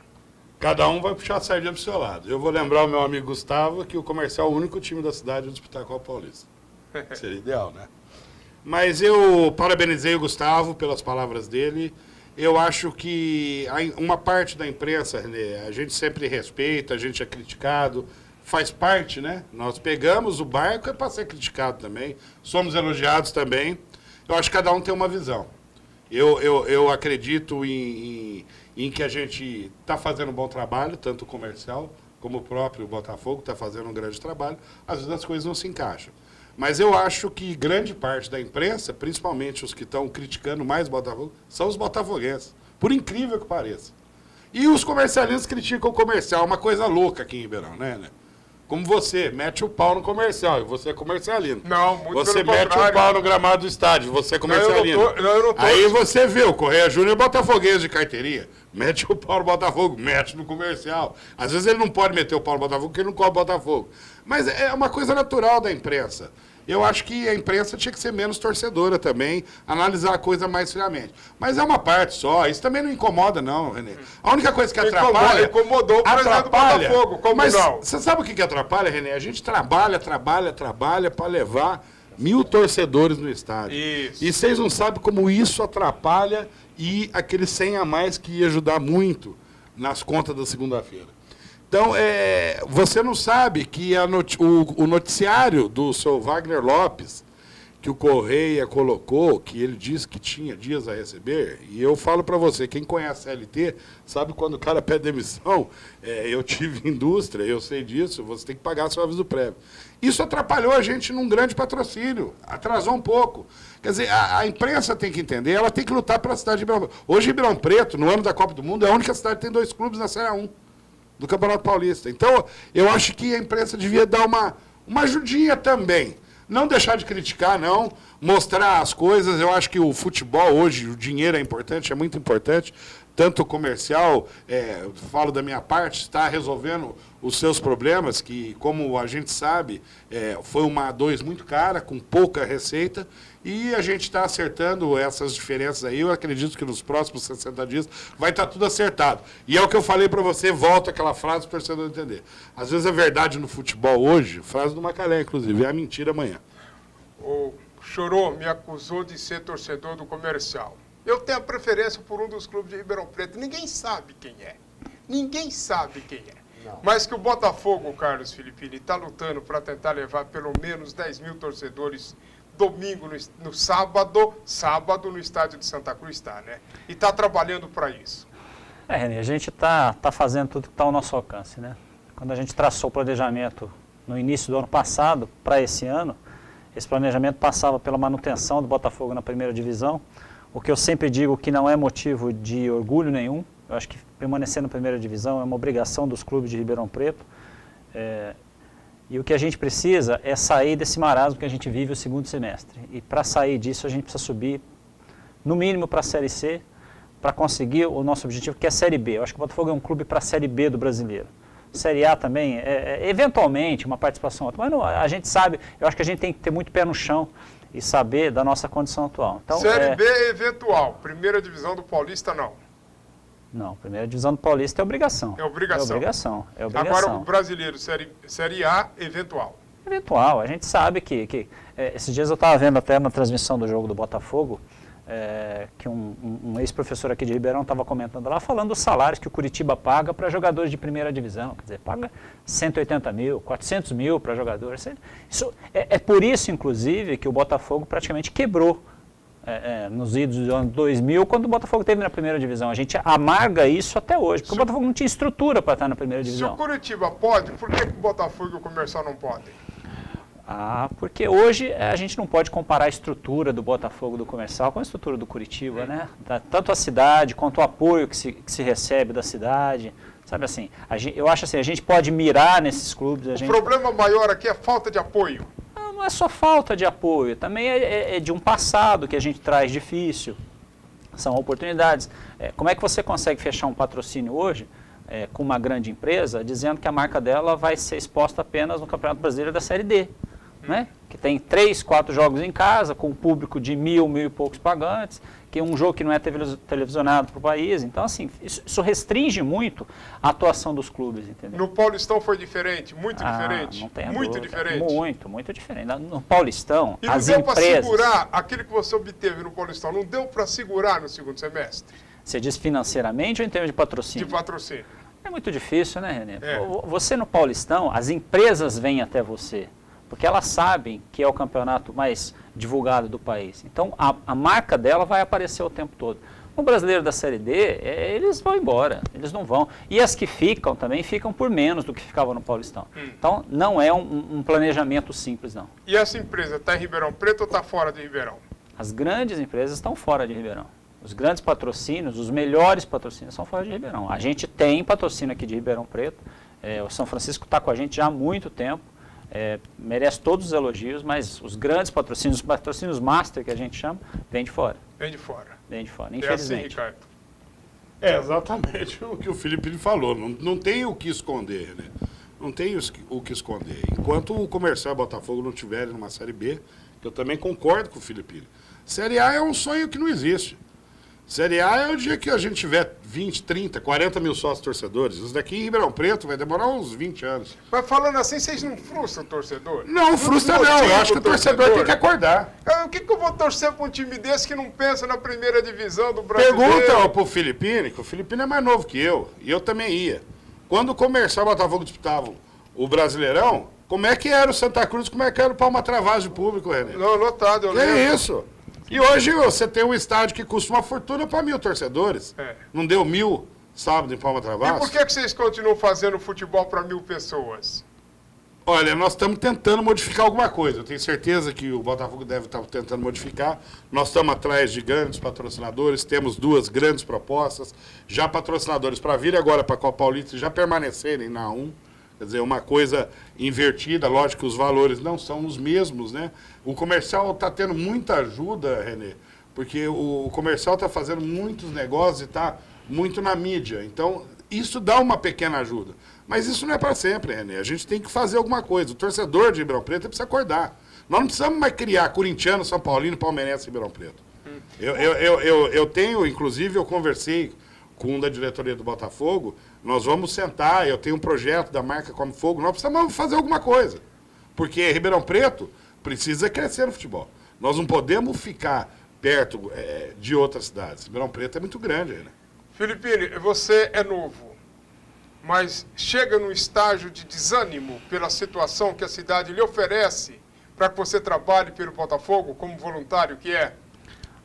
Cada um vai puxar a sardinha pro seu lado. Eu vou lembrar o meu amigo Gustavo que o Comercial é o único time da cidade a disputar a Copa Paulista. Seria ideal, né? Mas eu parabenizei o Gustavo pelas palavras dele. Eu acho que uma parte da imprensa, René, a gente sempre respeita, a gente é criticado, faz parte, né? Nós pegamos o barco é para ser criticado também, somos elogiados também. Eu acho que cada um tem uma visão. Eu acredito em que a gente está fazendo um bom trabalho, tanto o Comercial como o próprio Botafogo está fazendo um grande trabalho. Às vezes as coisas não se encaixam. Mas eu acho que grande parte da imprensa, principalmente os que estão criticando mais o Botafogo, são os botafoguenses, por incrível que pareça. E os comercialistas criticam o Comercial, uma coisa louca aqui em Ribeirão, né? Como você mete o pau no Comercial, e você é comercialino. Não, muito Você pelo mete contrário. o pau no gramado do estádio, você é comercialino. Eu não tô. Aí você vê o Correia Júnior botafoguense de carteirinha. Mete o pau no Botafogo, mete no Comercial. Às vezes ele não pode meter o pau no Botafogo porque ele não cobre o Botafogo. Mas é uma coisa natural da imprensa. Eu acho que a imprensa tinha que ser menos torcedora também, analisar a coisa mais friamente. Mas é uma parte só, isso também não incomoda não, René. A única coisa que atrapalha... Incomodou o presidente do Botafogo, como mas não? Você sabe o que atrapalha, René? A gente trabalha para levar 1000 torcedores no estádio. Isso. E vocês não sabem como isso atrapalha e aquele 100 a mais que ia ajudar muito nas contas da segunda-feira. Então, você não sabe que o noticiário do seu Wagner Lopes, que o Correia colocou, que ele disse que tinha dias a receber, e eu falo para você, quem conhece a CLT, sabe quando o cara pede demissão, eu tive indústria, eu sei disso, você tem que pagar seu aviso prévio. Isso atrapalhou a gente num grande patrocínio, atrasou um pouco. Quer dizer, a imprensa tem que entender, ela tem que lutar pela cidade de Ribeirão Preto. Hoje, Ribeirão Preto, no ano da Copa do Mundo, é a única cidade que tem 2 clubes na Série A1. Do Campeonato Paulista. Então, eu acho que a imprensa devia dar uma ajudinha também. Não deixar de criticar, não. Mostrar as coisas. Eu acho que o futebol hoje, o dinheiro é importante, é muito importante. Tanto o Comercial, falo da minha parte, está resolvendo os seus problemas, que, como a gente sabe, foi uma A2 muito cara, com pouca receita, e a gente está acertando essas diferenças aí. Eu acredito que nos próximos 60 dias vai estar tudo acertado. E é o que eu falei para você, volto àquela frase para o torcedor entender. Às vezes a verdade no futebol hoje, frase do Macalé, inclusive, é a mentira amanhã. O Chorô me acusou de ser torcedor do Comercial. Eu tenho a preferência por um dos clubes de Ribeirão Preto. Ninguém sabe quem é. Ninguém sabe quem é. Não. Mas que o Botafogo, Carlos Filippini, está lutando para tentar levar pelo menos 10.000 torcedores domingo, no sábado no estádio de Santa Cruz, né? E está trabalhando para isso. René, a gente tá fazendo tudo que está ao nosso alcance, né? Quando a gente traçou o planejamento no início do ano passado para esse ano, Esse planejamento passava pela manutenção do Botafogo na primeira divisão, o que eu sempre digo que não é motivo de orgulho nenhum. Eu acho que permanecer na primeira divisão é uma obrigação dos clubes de Ribeirão Preto. E o que a gente precisa é sair desse marasmo que a gente vive o segundo semestre. E para sair disso a gente precisa subir, no mínimo, para a Série C, para conseguir o nosso objetivo, que é a Série B. Eu acho que o Botafogo é um clube para a Série B do brasileiro. Série A também, eventualmente, uma participação outra. Mas não, a gente sabe, eu acho que a gente tem que ter muito pé no chão e saber da nossa condição atual. Então, Série B é eventual, primeira divisão do Paulista não. Não, primeira divisão do Paulista é obrigação. É obrigação. É obrigação, é obrigação. Agora o brasileiro, série A, eventual. Eventual, a gente sabe que esses dias eu estava vendo até na transmissão do jogo do Botafogo, que um ex-professor aqui de Ribeirão estava comentando lá, falando dos salários que o Curitiba paga para jogadores de primeira divisão. Quer dizer, paga 180 mil, 400 mil para jogadores. É por isso, inclusive, que o Botafogo praticamente quebrou nos idos do ano 2000, quando o Botafogo esteve na primeira divisão. A gente amarga isso até hoje, porque o Botafogo não tinha estrutura para estar na primeira divisão. Se o Curitiba pode, por que o Botafogo e o Comercial não podem? Porque hoje a gente não pode comparar a estrutura do Botafogo do Comercial com a estrutura do Curitiba, né? Tanto a cidade quanto o apoio que se recebe da cidade, sabe assim? Eu acho assim, a gente pode mirar nesses clubes. O problema maior aqui é falta de apoio. Não é só falta de apoio, também é de um passado que a gente traz difícil, são oportunidades. Como é que você consegue fechar um patrocínio hoje com uma grande empresa dizendo que a marca dela vai ser exposta apenas no Campeonato Brasileiro da Série D? Né? Que tem 3, 4 jogos em casa, com um público de 1.000 e poucos pagantes, que é um jogo que não é televisionado para o país. Então, assim, isso restringe muito a atuação dos clubes, entendeu? No Paulistão foi diferente? Muito diferente? Não tem muito dúvida. diferente? Muito diferente. No Paulistão, e não as deu empresas... para segurar aquilo que você obteve no Paulistão? Não deu para segurar no segundo semestre? Você diz financeiramente ou em termos de patrocínio? De patrocínio. É muito difícil, né, Renê? Você no Paulistão, as empresas vêm até você, porque elas sabem que é o campeonato mais divulgado do país. Então, a marca dela vai aparecer o tempo todo. No Brasileiro da Série D, eles vão embora, eles não vão. E as que ficam também ficam por menos do que ficavam no Paulistão. Então, não é um planejamento simples, não. E essa empresa está em Ribeirão Preto ou está fora de Ribeirão? As grandes empresas estão fora de Ribeirão. Os grandes patrocínios, os melhores patrocínios são fora de Ribeirão. A gente tem patrocínio aqui de Ribeirão Preto, o São Francisco está com a gente já há muito tempo, merece todos os elogios, mas os grandes patrocínios, os patrocínios master que a gente chama, vêm de fora. Vem de fora. Vem de fora, É infelizmente. assim, Ricardo. Exatamente o que o Felipe falou. Não tem o que esconder, né? Não tem o que esconder. Enquanto o Comercial Botafogo não estiver numa Série B, que eu também concordo com o Felipe. Série A é um sonho que não existe. Série A é o dia que a gente tiver 20, 30, 40 mil sócios torcedores. Isso daqui em Ribeirão Preto vai demorar uns 20 anos. Mas falando assim, vocês não frustram o torcedor? Não, frustra não. Eu acho que o torcedor tem que acordar. O que eu vou torcer para um time desse que não pensa na primeira divisão do Brasil? Pergunta pro Filipine, que o Filipine é mais novo que eu, e eu também ia. Quando o Comercial e o Botafogo disputavam o Brasileirão, como é que era o Santa Cruz, como é que era o Palma Travagem público, René? Não, lotado, eu lembro. É isso. E hoje você tem um estádio que custa uma fortuna para 1.000 torcedores. Não deu 1.000 sábado em Palma Travagem? E por que vocês continuam fazendo futebol para 1.000 pessoas? Olha, nós estamos tentando modificar alguma coisa. Eu tenho certeza que o Botafogo deve estar tentando modificar. Nós estamos atrás de grandes patrocinadores, temos 2 grandes propostas, já patrocinadores para vir agora para a Copa Paulista e já permanecerem na A1. Quer dizer, uma coisa invertida, lógico que os valores não são os mesmos, né? O Comercial está tendo muita ajuda, Renê, porque o Comercial está fazendo muitos negócios e está muito na mídia. Então, isso dá uma pequena ajuda. Mas isso não é para sempre, Renê. A gente tem que fazer alguma coisa. O torcedor de Ribeirão Preto precisa acordar. Nós não precisamos mais criar corintiano, São Paulino, palmeirense e Ribeirão Preto. Eu tenho, inclusive, eu conversei com um da diretoria do Botafogo, nós vamos sentar, eu tenho um projeto da marca Come Fogo, nós precisamos fazer alguma coisa. Porque Ribeirão Preto precisa crescer no futebol. Nós não podemos ficar perto de outras cidades. Ribeirão Preto é muito grande, né? Filipine, você é novo, mas chega num estágio de desânimo pela situação que a cidade lhe oferece para que você trabalhe pelo Botafogo como voluntário que é?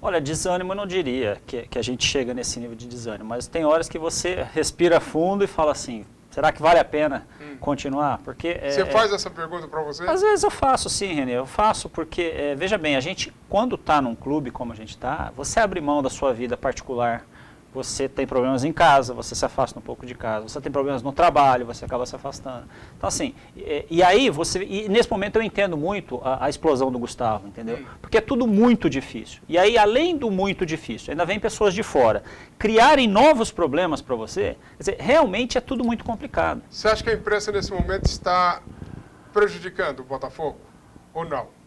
Olha, desânimo eu não diria que a gente chega nesse nível de desânimo, mas tem horas que você respira fundo e fala assim, Será que vale a pena continuar? Porque Você faz essa pergunta para você? às vezes eu faço, sim, Renê. Eu faço porque, veja bem, a gente, quando está num clube como a gente está, você abre mão da sua vida particular. Você tem problemas em casa, você se afasta um pouco de casa. Você tem problemas no trabalho, você acaba se afastando. Então, assim, e aí você... E nesse momento eu entendo muito a explosão do Gustavo, entendeu? Porque é tudo muito difícil. E aí, além do muito difícil, ainda vem pessoas de fora criarem novos problemas para você. Quer dizer, realmente é tudo muito complicado. Você acha que a imprensa nesse momento está prejudicando o Botafogo ou não?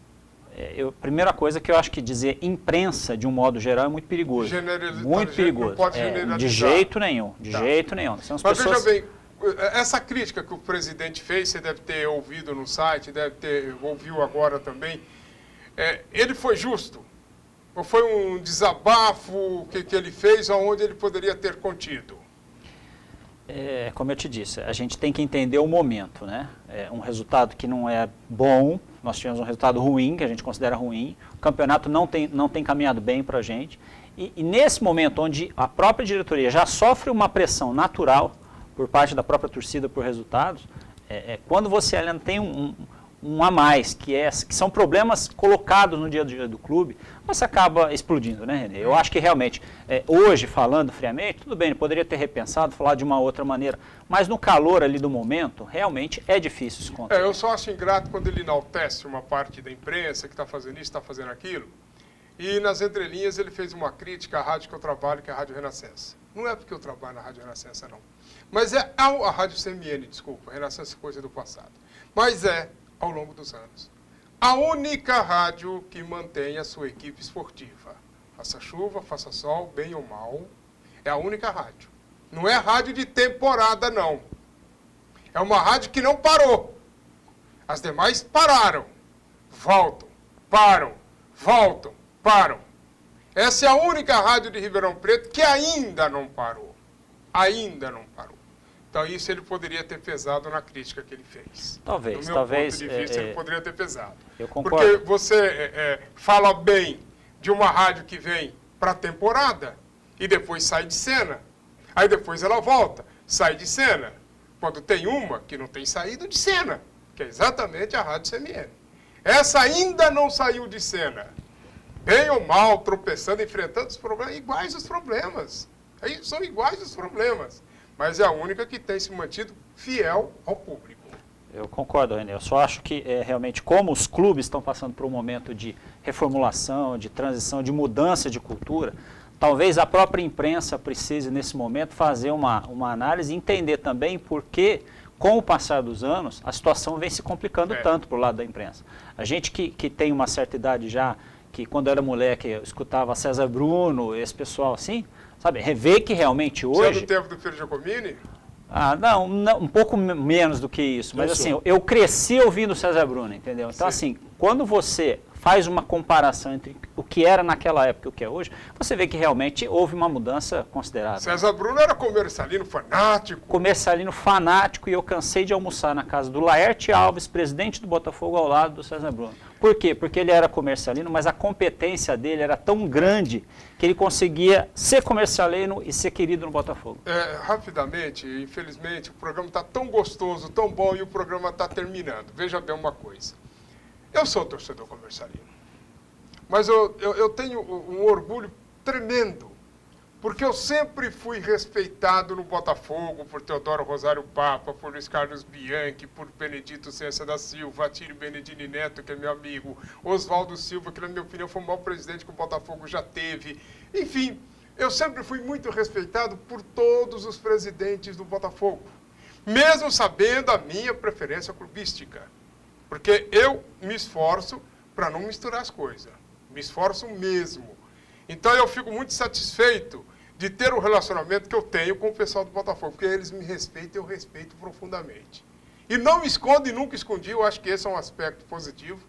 Primeira coisa que eu acho que dizer imprensa, de um modo geral, é muito perigoso. Muito perigoso. Não pode generalizar. De jeito nenhum, de jeito nenhum. Mas pessoas... veja bem, essa crítica que o presidente fez, você deve ter ouvido no site, ouviu agora também, ele foi justo? Ou foi um desabafo que ele fez, onde ele poderia ter contido? Como eu te disse, a gente tem que entender o momento, né? Um resultado que não é bom, nós tivemos um resultado ruim, que a gente considera ruim, o campeonato não tem caminhado bem para a gente, e nesse momento onde a própria diretoria já sofre uma pressão natural por parte da própria torcida por resultados, quando você ainda tem um a mais, que são problemas colocados no dia a dia do clube, você acaba explodindo, né, Renê? Eu acho que realmente, hoje, falando friamente, tudo bem, ele poderia ter repensado, falar de uma outra maneira, mas no calor ali do momento, realmente é difícil se contar. Eu só acho ingrato quando ele enaltece uma parte da imprensa que está fazendo isso, está fazendo aquilo, e nas entrelinhas ele fez uma crítica à rádio que eu trabalho, que é a Rádio Renascença. Não é porque eu trabalho na Rádio Renascença, não. Mas a Rádio CMN, desculpa, Renascença é coisa do passado. Mas ao longo dos anos, a única rádio que mantém a sua equipe esportiva. Faça chuva, faça sol, bem ou mal, é a única rádio. Não é rádio de temporada, não. É uma rádio que não parou. As demais pararam, voltam, param, voltam, param. Essa é a única rádio de Ribeirão Preto que ainda não parou. Ainda não parou. Então, isso ele poderia ter pesado na crítica que ele fez. Talvez, do meu talvez. ponto de vista, ele poderia ter pesado. Eu concordo. Porque você fala bem de uma rádio que vem para a temporada e depois sai de cena. Aí depois ela volta, sai de cena. Quando tem uma que não tem saído de cena, que é exatamente a Rádio CMN. Essa ainda não saiu de cena. Bem ou mal, tropeçando, enfrentando os problemas, iguais os problemas. São iguais os problemas. Mas é a única que tem se mantido fiel ao público. Eu concordo, Renê. Eu só acho que realmente, como os clubes estão passando por um momento de reformulação, de transição, de mudança de cultura, talvez a própria imprensa precise, nesse momento, fazer uma análise e entender também por que, com o passar dos anos, a situação vem se complicando tanto para o lado da imprensa. A gente que tem uma certa idade já, que quando era moleque eu escutava César Bruno, esse pessoal assim, sabe, rever que realmente hoje... Você é do tempo do Filho Giacomini? Não, um pouco menos do que isso, mas assim, eu cresci ouvindo César Bruno, entendeu? Então, assim, quando você faz uma comparação entre o que era naquela época e o que é hoje, você vê que realmente houve uma mudança considerável. César Bruno era comercialino fanático. Comercialino fanático, e eu cansei de almoçar na casa do Laerte Alves, presidente do Botafogo, ao lado do César Bruno. Por quê? Porque ele era comercialino, mas a competência dele era tão grande que ele conseguia ser comercialino e ser querido no Botafogo. Rapidamente, infelizmente, o programa está tão gostoso, tão bom, e o programa está terminando. Veja bem uma coisa. Eu sou torcedor comercialino, mas eu tenho um orgulho tremendo, porque eu sempre fui respeitado no Botafogo por Teodoro Rosário Papa, por Luiz Carlos Bianchi, por Benedito Ciência da Silva, Atílio Benedini Neto, que é meu amigo, Oswaldo Silva, que na minha opinião foi o maior presidente que o Botafogo já teve. Enfim, eu sempre fui muito respeitado por todos os presidentes do Botafogo, mesmo sabendo a minha preferência clubística. Porque eu me esforço para não misturar as coisas. Me esforço mesmo. Então eu fico muito satisfeito de ter o relacionamento que eu tenho com o pessoal do Botafogo, porque eles me respeitam e eu respeito profundamente. E não me escondo e nunca escondi, eu acho que esse é um aspecto positivo.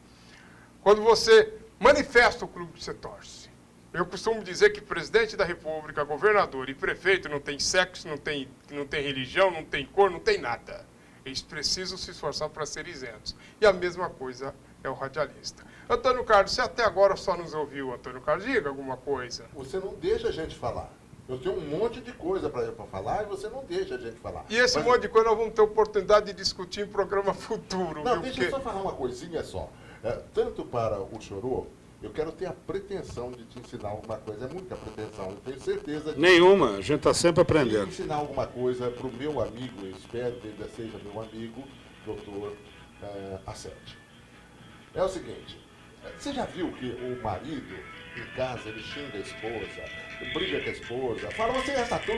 Quando você manifesta o clube que você torce. Eu costumo dizer que presidente da República, governador e prefeito não tem sexo, não tem religião, não tem cor, não tem nada. Eles precisam se esforçar para ser isentos. E a mesma coisa é o radialista. Antônio Carlos, você até agora só nos ouviu, Antônio Carlos, diga alguma coisa. Você não deixa a gente falar. Eu tenho um monte de coisa para falar e você não deixa a gente falar. E esse Mas- monte de coisa nós vamos ter oportunidade de discutir em programa futuro. Não, viu? deixa Porque- eu só falar uma coisinha só. Tanto para o Chorô, eu quero ter a pretensão de te ensinar alguma coisa. É muita pretensão, eu tenho certeza de Nenhuma, a gente está sempre aprendendo. ensinar alguma coisa para o meu amigo, eu espero que ainda seja meu amigo, doutor Assete. É o seguinte, você já viu que o marido, em casa, ele xinga a esposa, briga com a esposa, fala, você gasta tudo.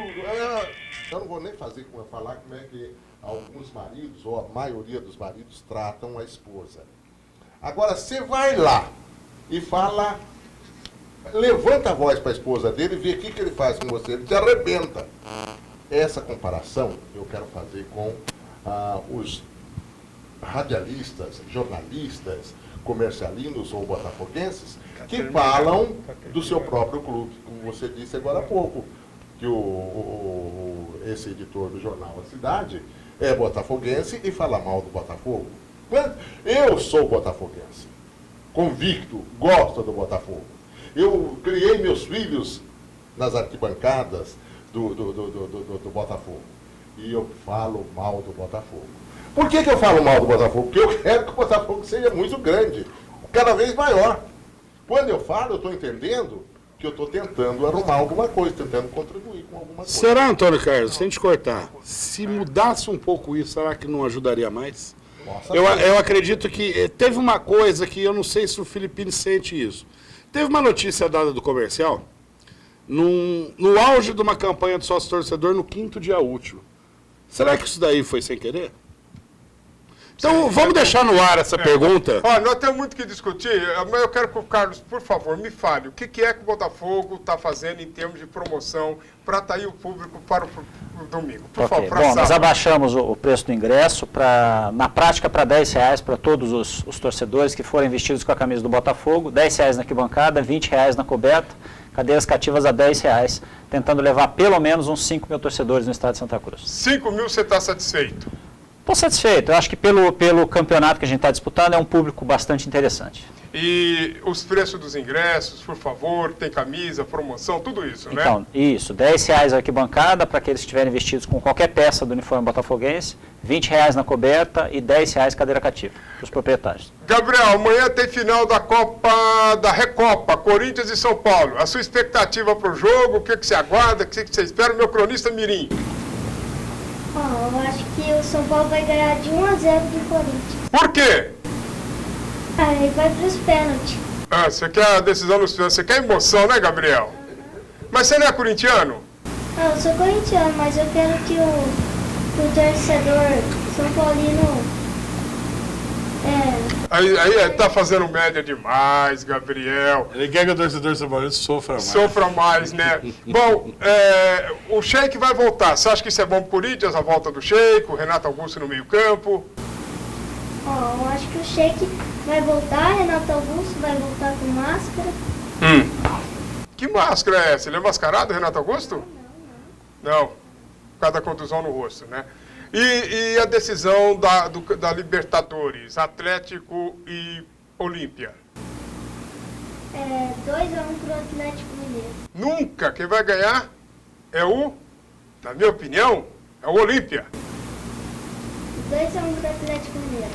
Eu não vou nem falar como é que alguns maridos, ou a maioria dos maridos, tratam a esposa. Agora, você vai lá e fala, levanta a voz para a esposa dele e vê o que ele faz com você, ele te arrebenta. Essa comparação eu quero fazer com os radialistas, jornalistas, comercialinos ou botafoguenses que falam do seu próprio clube, como você disse agora há pouco, que esse editor do jornal A Cidade é botafoguense e fala mal do Botafogo. Eu sou botafoguense, convicto, gosto do Botafogo. Eu criei meus filhos nas arquibancadas do Botafogo. E eu falo mal do Botafogo. Por que eu falo mal do Botafogo? Porque eu quero que o Botafogo seja muito grande, cada vez maior. Quando eu falo, eu estou entendendo que eu estou tentando arrumar alguma coisa, tentando contribuir com alguma coisa. Será, Antônio Carlos, sem te cortar, se mudasse um pouco isso, será que não ajudaria mais? Nossa, Eu acredito que teve uma coisa que eu não sei se o Filipine sente isso. Teve uma notícia dada do comercial, no auge de uma campanha do sócio-torcedor no 5º dia útil. Será que isso daí foi sem querer? Então, vamos deixar no ar essa pergunta. Ó, nós temos muito que discutir, mas eu quero que o Carlos, por favor, me fale o que é que o Botafogo está fazendo em termos de promoção para atrair o público para o domingo. Por favor, para Bom, nós sábado. abaixamos o preço do ingresso, na prática, para R$10 para todos os torcedores que forem vestidos com a camisa do Botafogo, R$10 na arquibancada, R$20 na coberta, cadeiras cativas a R$10, tentando levar pelo menos uns 5 mil torcedores no estado de Santa Cruz. 5 mil você está satisfeito? Estou satisfeito. Eu acho que pelo campeonato que a gente está disputando é um público bastante interessante. E os preços dos ingressos, por favor, tem camisa, promoção, tudo isso, né? Então, isso, R$10 a arquibancada para aqueles que estiverem vestidos com qualquer peça do uniforme botafoguense, R$20 na coberta e R$10 cadeira cativa para os proprietários. Gabriel, amanhã tem final da Copa, da Recopa, Corinthians e São Paulo. A sua expectativa para o jogo, o que você aguarda, o que você espera? Meu cronista Mirim. Eu acho que o São Paulo vai ganhar de 1-0 do Corinthians. Por quê? Aí vai para os pênaltis. Você quer a decisão nos pênaltis, você quer emoção, né, Gabriel? Mas você não é corintiano? Eu sou corintiano, mas eu quero que o torcedor São Paulino Aí tá fazendo média demais, Gabriel. Ele quer que o torcedor São Paulo sofra mais. Sofra mais, né? Bom, o Sheik vai voltar. Você acha que isso é bom pro Corinthians, a volta do Sheik, o Renato Augusto no meio-campo? eu acho que o Sheik vai voltar, Renato Augusto vai voltar com máscara. Que máscara é essa? Ele é mascarado, Renato Augusto? Não. Por causa da contusão no rosto, né? E a decisão da Libertadores, Atlético e Olímpia? 2-1 pro Atlético Mineiro. Nunca quem vai ganhar na minha opinião, é o Olímpia. 2-1 pro Atlético Mineiro.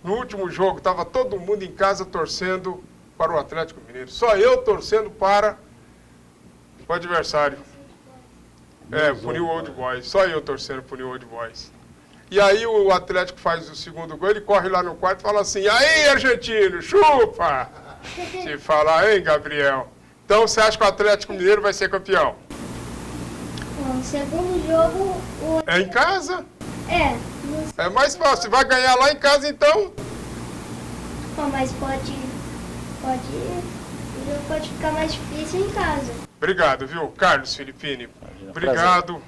No último jogo, estava todo mundo em casa torcendo para o Atlético Mineiro. Só eu torcendo para o adversário. Pro New Old Boys. Só eu torcendo para o New Old Boys. E aí o Atlético faz o segundo gol, ele corre lá no quarto e fala assim, aí, argentino, chupa! Se falar, hein, Gabriel? Então, você acha que o Atlético Mineiro vai ser campeão? O segundo jogo... É em casa? no- É mais fácil. Vai ganhar lá em casa, então? mas pode... O jogo pode ficar mais difícil em casa. Obrigado, viu, Carlos Filipine? Obrigado.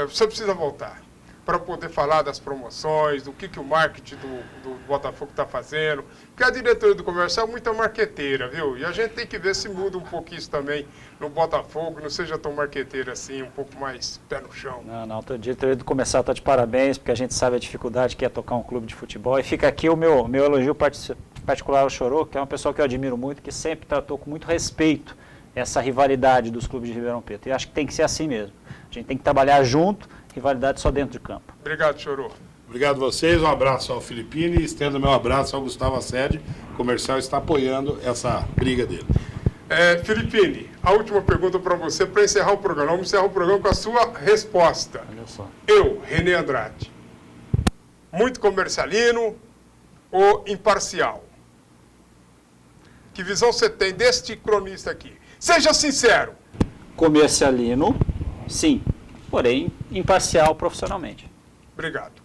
Você precisa voltar para poder falar das promoções, do que o marketing do Botafogo está fazendo. Porque a diretoria do comércio é muita marqueteira, viu? E a gente tem que ver se muda um pouquinho isso também no Botafogo, não seja tão marqueteira assim, um pouco mais pé no chão. Não, a diretoria do comercial está de parabéns, porque a gente sabe a dificuldade que é tocar um clube de futebol. E fica aqui o meu elogio particular ao Chorô, que é uma pessoa que eu admiro muito, que sempre tratou com muito respeito essa rivalidade dos clubes de Ribeirão Preto. E acho que tem que ser assim mesmo. A gente tem que trabalhar junto, rivalidade só dentro de campo. Obrigado, Chorô. Obrigado a vocês, um abraço ao Filipini e estendo meu abraço ao Gustavo Assede. O comercial está apoiando essa briga dele. Filipini, a última pergunta para você para encerrar o programa. Vamos encerrar o programa com a sua resposta. Olha só. Eu, René Andrade, muito comercialino ou imparcial? Que visão você tem deste cronista aqui? Seja sincero. Comercialino, sim, porém imparcial profissionalmente. Obrigado.